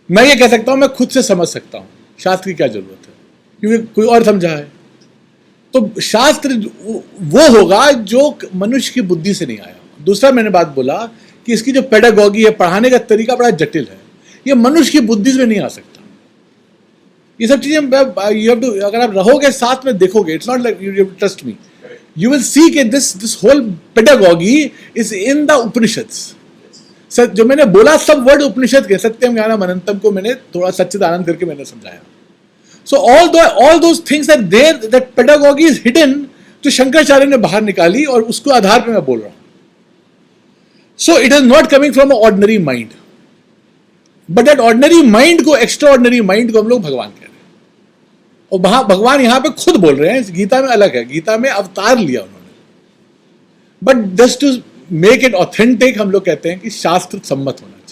मैं ये कह सकता हूं मैं खुद से समझ सकता हूं शास्त्र की क्या जरूरत है, क्योंकि कोई और समझा है। तो शास्त्र वो होगा जो मनुष्य की बुद्धि से नहीं आया। दूसरा मैंने बात बोला कि इसकी जो पेडागॉगी है, पढ़ाने का तरीका बड़ा जटिल है, ये मनुष्य की बुद्धि से नहीं आ सकता। ये सब चीजें यू हैव टू, अगर आप रहोगे साथ में देखोगे, it's not like you have to trust me, you will see कि this whole pedagogy is in the Upanishads. जो मैंने बोला सब वर्ड उपनिषद के, सत्यम ज्ञानम अनंतम को मैंने थोड़ा सच्चिदानंद करके मैंने समझाया। So all those things are there, that pedagogy is hidden, जो शंकराचार्य ने बाहर निकाली, और उसको आधार पे मैं बोल रहा हूं। So it is not coming from ordinary mind, but that ordinary mind को, एक्स्ट्रा ऑर्डिनरी माइंड को हम लोग भगवान कह रहे हैं। और भगवान यहां पे खुद बोल रहे हैं, गीता में अलग है, गीता में अवतार लिया उन्होंने। But just to make it authentic, हम लोग कहते हैं कि शास्त्र सम्मत होना चाहिए।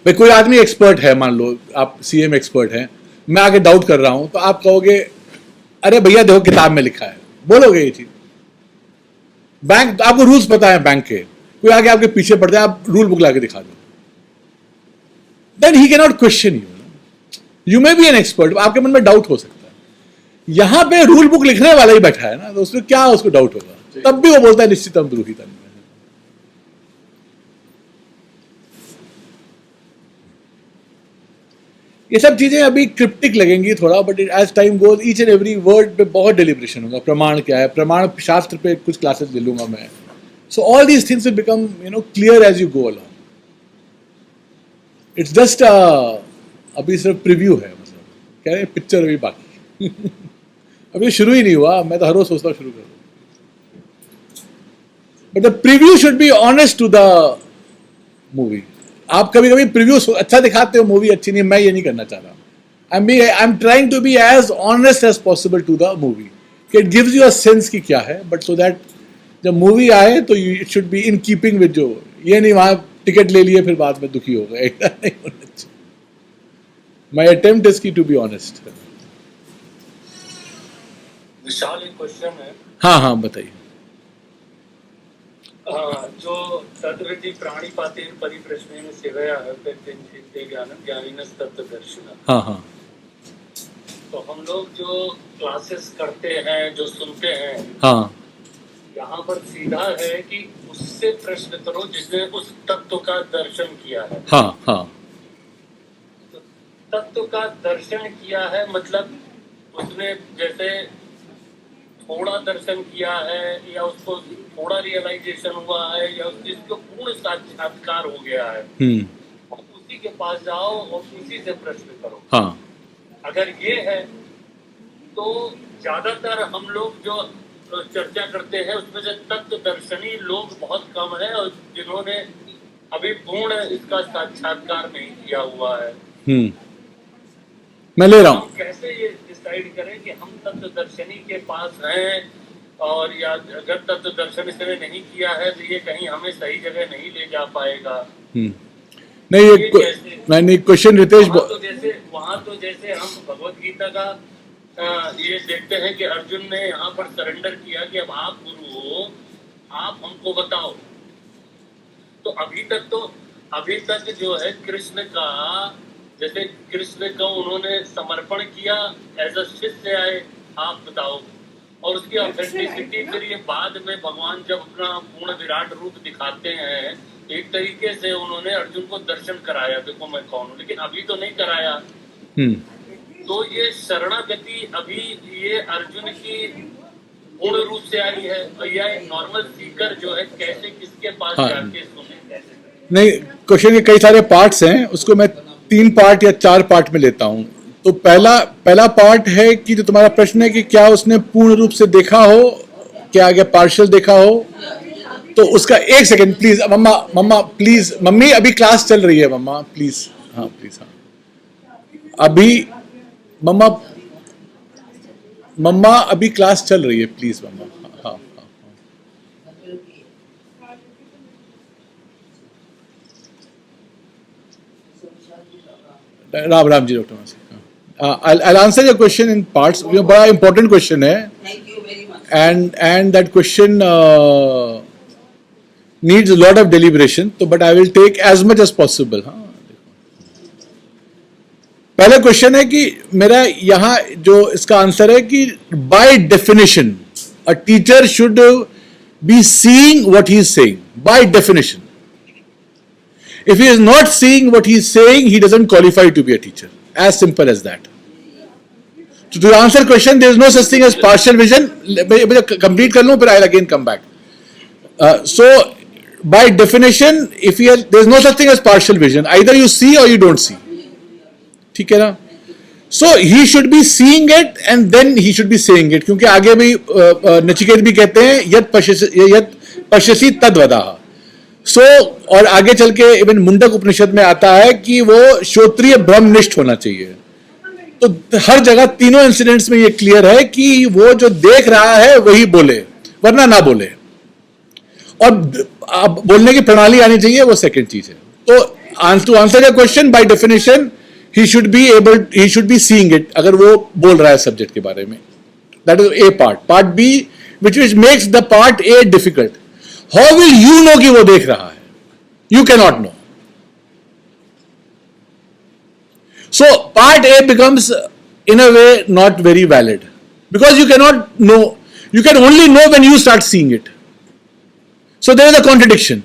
भाई कोई आदमी एक्सपर्ट है, मान लो आप सीएम एक्सपर्ट हैं, मैं आगे डाउट कर रहा हूं, तो आप कहोगे अरे भैया देखो किताब में लिखा है, बोलोगे ये चीज। बैंक, आपको रूल्स पता है बैंक के, कोई आगे आपके पीछे पड़ जाए, आप रूल बुक लाके दिखा दो, then he can not question you. You may be an expert, आपके मन में डाउट हो सकता है। यहां पे रूल बुक लिखने वाला ही बैठा है ना, तो उसमें क्या उसको डाउट होगा? तब भी वो बोलता है निश्चितम द्रोहितम। ये सब चीजें अभी क्रिप्टिक लगेंगी थोड़ा, but as time goes each and every word पे बहुत डेलिब्रेशन होगा। प्रमाण क्या है, प्रमाण शास्त्र पे कुछ क्लासेस ले लूंगा मैं। So all these things will become clear as you go along. It's just अभी सिर्फ प्रीव्यू है, मतलब कह रहे हैं पिक्चर अभी बाकी अभी शुरू ही नहीं हुआ, मैं तो हर रोज सोचता हूँ शुरू करूँ। But the preview should be honest to the movie. आप कभी कभी प्रीव्यू अच्छा दिखाते हो, मूवी अच्छी नहीं, मैं ये नहीं करना चाह रहा। I am trying to be as honest as possible to the movie, it gives you a sense की क्या है, बट सो दैट जब मूवी आए तो it should be in keeping with, जो ये नहीं वहां टिकट ले लिए फिर बाद में दुखी हो गए, नहीं होना चाहिए। माई अटेम्प्ट इज की टू बी ऑनेस्ट। विशाल, एक क्वेश्चन है। हाँ बताइए। जो तद्विधि प्राणिपातेन परिप्रश्नेन सेवया ते ज्ञानम ज्ञानिनस् तत्त्वदर्शिनः। हाँ तो हम लोग जो क्लासेस करते हैं, जो सुनते हैं, हाँ, यहाँ पर सीधा है कि उससे प्रश्न करो जिसने उस तत्व का दर्शन किया है। हाँ, तो तत्व का दर्शन किया है मतलब उसने जैसे थोड़ा दर्शन किया है, या उसको थोड़ा रियलाइजेशन हुआ है, या उसको पूर्ण साक्षात्कार हो गया है, उसी के पास जाओ और उसी से प्रश्न करो। हाँ, अगर ये है तो ज्यादातर हम लोग जो चर्चा करते हैं उसमें से तत्व दर्शनी लोग बहुत कम है, और जिन्होंने अभी पूर्ण इसका साक्षात्कार नहीं किया हुआ है। मैं ले रहा हूँ। कैसे ये डिसाइड गाइड करें कि हम तत्वदर्शनी के पास हैं, और या अगर तत्वदर्शन इसने नहीं किया है तो ये कहीं हमें सही जगह नहीं ले जा पाएगा। नहीं नहीं क्वेश्चन रितेश वहाँ तो जैसे हम भगवत गीता का ये देखते हैं कि अर्जुन ने यहाँ पर सरेंडर किया कि अब आप गुरु हो, आप हमको बताओ। तो अभी तक जो है कृष्ण का, जैसे कृष्ण को उन्होंने समर्पण किया, एज अ शिष्य आए, आप बताओ। और उसकी ऑथेंटिसिटी फिर ये बाद में भगवान जब अपना पूर्ण विराट रूप दिखाते हैं, एक तरीके से उन्होंने अर्जुन को दर्शन कराया, देखो मैं कौन हूँ, लेकिन अभी तो नहीं कराया। तो ये शरणागति अभी ये अर्जुन की पूर्ण रूप से आई है, और यह नॉर्मल सीकर जो है कैसे किसके पास जाके सुने, कैसे? नहीं, क्वेश्चन के कई सारे पार्ट्स हैं, उसको मैं 3 पार्ट या 4 पार्ट में लेता हूं। तो पहला पार्ट है कि जो तुम्हारा प्रश्न है कि क्या उसने पूर्ण रूप से देखा हो, क्या आगे पार्शियल देखा हो। तो उसका 1 second please, mama please, mummy अभी क्लास चल रही है, मम्मा प्लीज, हाँ प्लीज, हाँ अभी मम्मा अभी क्लास चल रही है, प्लीज मम्मा, हाँ हाँ Ram ji doctor. I'll answer your question in parts. ये बड़ा important question है, Thank you very much. and that question needs a lot of deliberation. तो but I will take as much as possible. हाँ, पहला क्वेश्चन है कि मेरा यहाँ जो इसका आंसर है कि by definition a teacher should be seeing what he is saying by definition. If he is not seeing what he is saying, he doesn't qualify to be a teacher. As simple as that. So to answer question, there is no such thing as partial vision. Complete कर लूँ, फिर I'll again come back. So by definition, if there is no such thing as partial vision. Either you see or you don't see. ठीक है ना? So he should be seeing it and then he should be saying it. क्योंकि आगे भी नचिकेत भी कहते हैं यत पश्यसि तद वदाह. So और आगे चल के इवन मुंडक उपनिषद में आता है कि वो श्रोत्रिय ब्रह्मनिष्ठ होना चाहिए. तो हर जगह तीनों इंसिडेंट्स में ये क्लियर है कि वो जो देख रहा है वही बोले, वरना ना बोले. और अब बोलने की प्रणाली आनी चाहिए, वो सेकंड चीज है. तो to answer your question, by definition he should be seeing it अगर वो बोल रहा है सब्जेक्ट के बारे में. That is A part. Part B, which makes the part A difficult. How will you know कि वो देख रहा है? You cannot know. So part A becomes in a way not very valid because you cannot know. You can only know when you start seeing it. So there is a contradiction.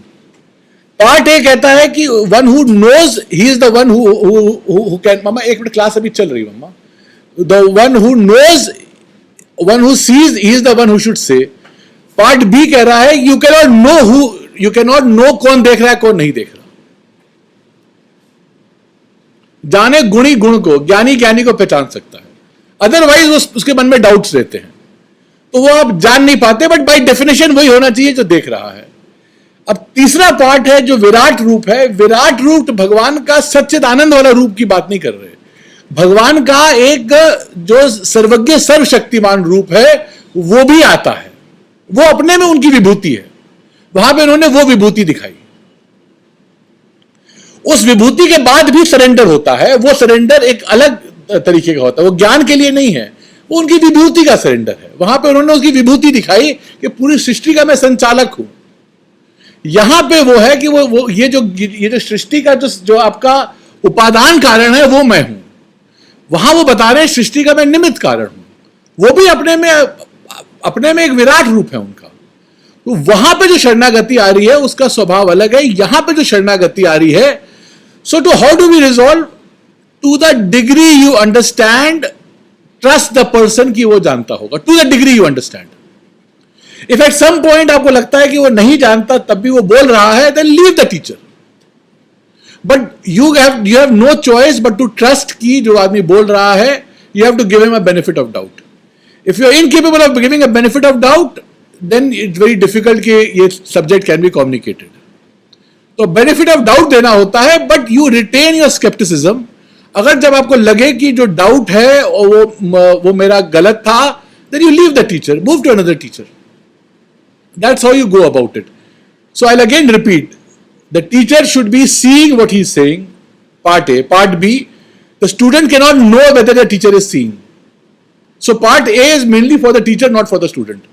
Part A कहता है कि one who knows, he is the one who can. मम्मा एक मिनट, क्लास अभी चल रही है मम्मा. The one who knows, one who sees, he is the one who should say. Part B कह रहा है you cannot know कौन देख रहा है कौन नहीं देख रहा. जाने गुणी गुण को, ज्ञानी ज्ञानी को पहचान सकता है, अदरवाइज उसके मन में डाउट्स रहते हैं, तो वो आप जान नहीं पाते. बट बाय डेफिनेशन वही होना चाहिए जो देख रहा है. अब तीसरा पार्ट है जो विराट रूप है. विराट रूप भगवान का सच्चिदानंद वाला रूप की बात नहीं कर रहे. भगवान का एक जो सर्वज्ञ सर्वशक्तिमान रूप है वो भी आता है, वो अपने में उनकी विभूति है. वहां पे उन्होंने वो विभूति दिखाई. उस विभूति के बाद भी सरेंडर होता है. वो सरेंडर एक अलग तरीके का होता है, वो ज्ञान के लिए नहीं है, वो उनकी विभूति का सरेंडर है. वहां पे उन्होंने उसकी विभूति दिखाई कि पूरी सृष्टि का मैं संचालक हूं. यहां पे वो है कि वो ये जो सृष्टि का जो आपका उपादान कारण है वो मैं हूं. वहां वो बता रहे हैं सृष्टि का मैं निमित्त कारण हूं. वो भी अपने में एक विराट रूप है उनका. तो वहां पे जो शरणागति आ रही है उसका स्वभाव अलग है. यहां पे जो शरणागति आ रही है, so to how do we resolve? To the degree you understand, trust the person की वो जानता होगा. To the degree you understand. If at some point आपको लगता है कि वो नहीं जानता तब भी वो बोल रहा है, then leave the teacher. But you have no choice but to trust कि जो आदमी बोल रहा है, you have to give him a benefit of doubt. If you are incapable of giving a benefit of doubt, then it's very difficult कि ये सब्जेक्ट कैन बी कम्युनिकेटेड. तो बेनिफिट ऑफ डाउट देना होता है, but you retain your scepticism. अगर जब आपको लगे कि जो डाउट है और वो मेरा गलत था, then you leave the teacher, move to another teacher. That's how you go about it. So I'll again repeat, the teacher should be seeing what he is saying, part A. Part B, the student cannot know whether the teacher is seeing. So part A is mainly for the teacher, not for the student.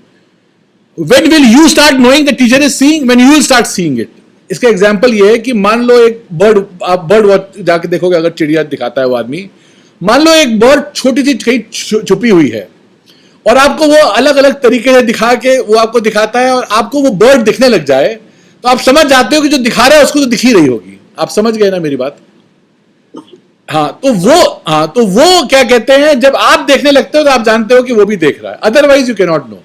When will you start knowing the teacher is seeing? When you will start seeing it. इसका एग्जाम्पल ये है कि मान लो एक बर्ड, आप बर्ड जाके देखोगे, अगर चिड़िया दिखाता है वो आदमी, मान लो एक बर्ड छोटी सी कहीं छुपी हुई है और आपको वो अलग अलग तरीके से दिखा के वो आपको दिखाता है और आपको वो बर्ड दिखने लग जाए, तो आप समझ जाते हो कि जो दिखा रहा है उसको तो दिख ही रही होगी। आप समझ गए ना मेरी बात? तो वो क्या कहते हैं, जब आप देखने लगते हो तो आप जानते हो कि वो भी देख रहा है, otherwise you can not know.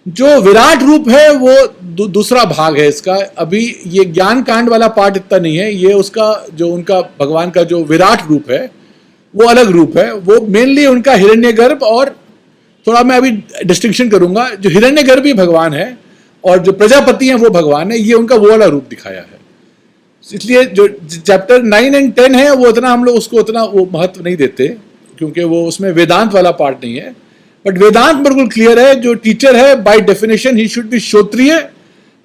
जो विराट रूप है वो दूसरा भाग है इसका। अभी ये ज्ञान कांड वाला पार्ट इतना नहीं है, ये उसका जो उनका भगवान का जो विराट रूप है वो अलग रूप है। वो मेनली उनका हिरण्यगर्भ, और थोड़ा मैं अभी डिस्टिंक्शन करूंगा, जो हिरण्यगर्भ भगवान है और जो प्रजापति हैं वो भगवान है, ये उनका वो वाला रूप दिखाया है। इसलिए जो चैप्टर 9 और 10 है वो उतना हम लोग उसको उतना वो महत्व नहीं देते, क्योंकि वो उसमें वेदांत वाला पार्ट नहीं है। बट वेदांत बिल्कुल क्लियर है, जो टीचर है by definition he should be shrotriya,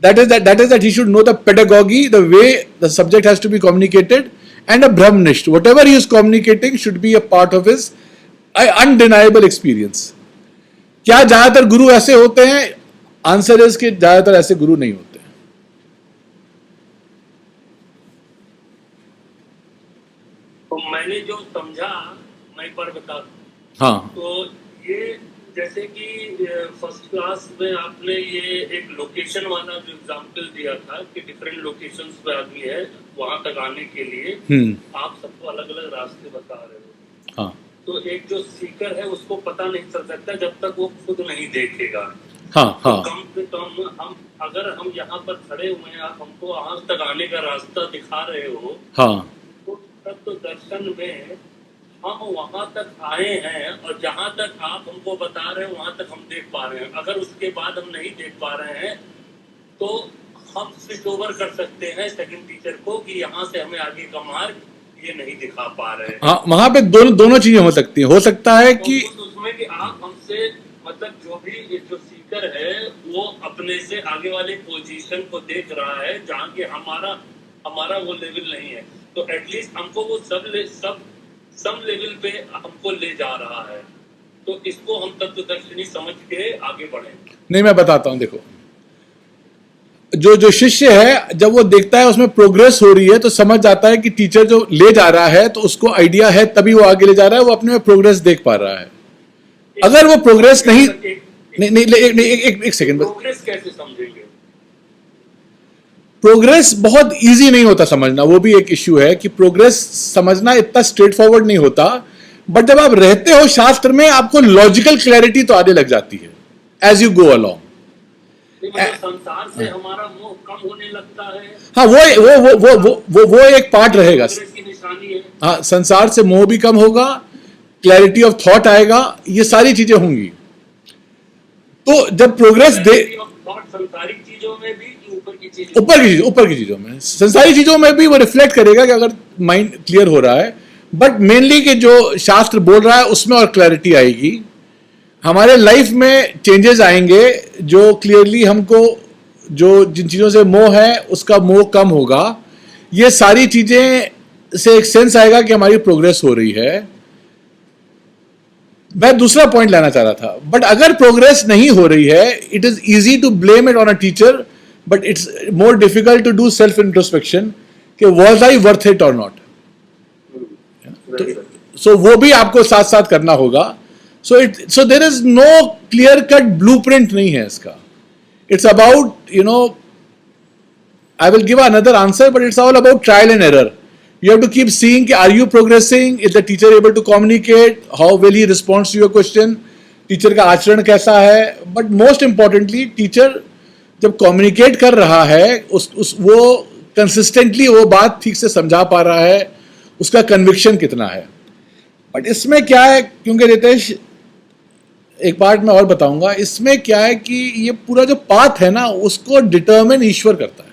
that is that he should know the pedagogy, the way the subject has to be communicated, and a brahmanishtha, whatever he is communicating should be a part of his undeniable experience. क्या ज्यादातर गुरु ऐसे होते हैं? आंसर इज कि ज्यादातर ऐसे गुरु नहीं होते। तो मैंने जो समझा मैं एक बार बता दूं। हाँ, तो ये जैसे कि फर्स्ट क्लास में आपने ये एक लोकेशन वाला जो एग्जांपल दिया था कि डिफरेंट लोकेशंस पे आदमी है, वहां तक आने के लिए आप सबको अलग अलग रास्ते बता रहे हो। हाँ, तो एक जो सीकर है उसको पता नहीं चल सकता जब तक वो खुद नहीं देखेगा। हाँ, हाँ, कम से कम अगर हम यहाँ पर खड़े हुए हैं, आप हमको वहां तक आने का रास्ता दिखा रहे हो, हाँ, तो तत्व दर्शन में हम वहां तक आए हैं और जहां तक आप हमको बता रहे हैं वहां तक हम देख पा रहे हैं। अगर उसके बाद हम नहीं देख पा रहे हैं तो हम स्विच ओवर कर सकते हैं सेकंड टीचर को कि यहाँ से हमें आगे का मार्ग ये नहीं दिखा पा रहे हैं। हाँ, वहां पे दोनों चीजें हो सकती हैं। हो सकता है कि तो उसमें कि आप हमसे मतलब जो भी जो सीकर है वो अपने से आगे वाले पोजीशन को देख रहा है जहाँ के हमारा वो लेवल नहीं है, तो एटलीस्ट हमको वो सब लेवल पे हमको ले जा रहा है। तो इसको हम तत्वदर्शनी समझ के आगे बढ़े। नहीं, मैं बताता हूं। देखो, जो शिष्य है जब वो देखता है उसमें प्रोग्रेस हो रही है तो समझ जाता है कि टीचर जो ले जा रहा है तो उसको आइडिया है, तभी वो आगे ले जा रहा है, वो अपने में प्रोग्रेस देख पा रहा है। अगर वो प्रोग्रेस नहीं एक सेकंड, प्रोग्रेस कैसे समझेंगे? प्रोग्रेस बहुत इजी नहीं होता समझना, वो भी एक इश्यू है कि प्रोग्रेस समझना इतना स्ट्रेट फॉरवर्ड नहीं होता। बट जब आप रहते हो शास्त्र में आपको लॉजिकल क्लैरिटी तो आने लग जाती है एज यू गो अलोंग। संसार से हमारा मोह कम होने लगता है। हाँ, वो एक पार्ट रहेगा। की निशानी है। हाँ, संसार से मोह भी कम होगा, क्लैरिटी ऑफ थॉट आएगा, ये सारी चीजें होंगी। तो जब प्रोग्रेस संसारिक चीजों में भी, ऊपर की चीजों में, संसारी चीजों में भी वो रिफ्लेक्ट करेगा कि अगर माइंड क्लियर हो रहा है। बट मेनली कि जो शास्त्र बोल रहा है उसमें और क्लैरिटी आएगी। हमारे लाइफ में चेंजेस आएंगे जो क्लियरली हमको, जो जिन चीजों से मोह है उसका मोह कम होगा। ये सारी चीजें से एक सेंस आएगा कि हमारी प्रोग्रेस हो रही है। मैं दूसरा पॉइंट लाना चाह रहा था, बट अगर प्रोग्रेस नहीं हो रही है, it is easy to blame it on a teacher, but it's more difficult to do self introspection कि वाज आई वर्थ इट और नॉट। सो वो भी आपको साथ साथ करना होगा। So there is no clear cut blueprint नहीं है इसका। It's about, you know, I will give another answer, but it's all about trial and error. You have to keep seeing, are you progressing? Is the teacher able to communicate? How will he respond to your question? Teacher का आचरण कैसा है? बट मोस्ट इंपॉर्टेंटली टीचर जब कम्युनिकेट कर रहा है वो कंसिस्टेंटली वो बात ठीक से समझा पा रहा है, उसका कन्विक्शन कितना है. बट इसमें क्या है, क्योंकि रितेश एक पार्ट में और बताऊंगा, इसमें क्या है कि ये पूरा जो पाथ है ना उसको डिटर्मिन ईश्वर करता है.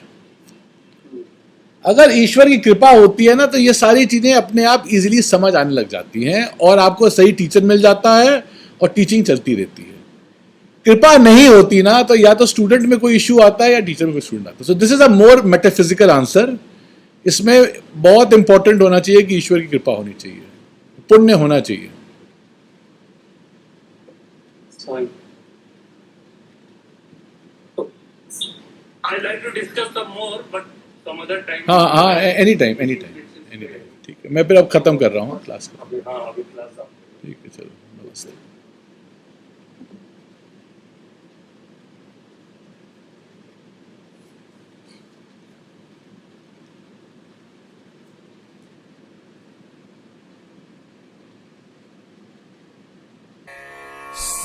अगर ईश्वर की कृपा होती है ना तो ये सारी चीजें अपने आप इजीली समझ आने लग जाती हैं और आपको सही टीचर मिल जाता है और टीचिंग चलती रहती है। कृपा नहीं होती ना तो या तो स्टूडेंट में कोई इश्यू आता है या टीचर में कोई स्टूडेंट आता है। So this is a more metaphysical answer. इसमें बहुत इंपॉर्टेंट होना चाहिए कि ईश्वर की कृपा होनी चाहिए, पुण्य होना चाहिए। I'd like to discuss some more, but some other time. हाँ हाँ, any time any time any time. ठीक है, मैं फिर अब खत्म कर रहा हूँ क्लास को। अभी हाँ अभी क्लास आप ठीक है, चलो नमस्ते।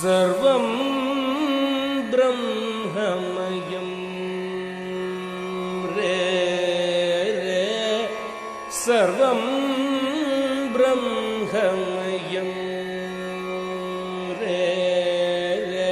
सर्वं ब्रह्ममयं रे सर्वं ब्रह्ममयम्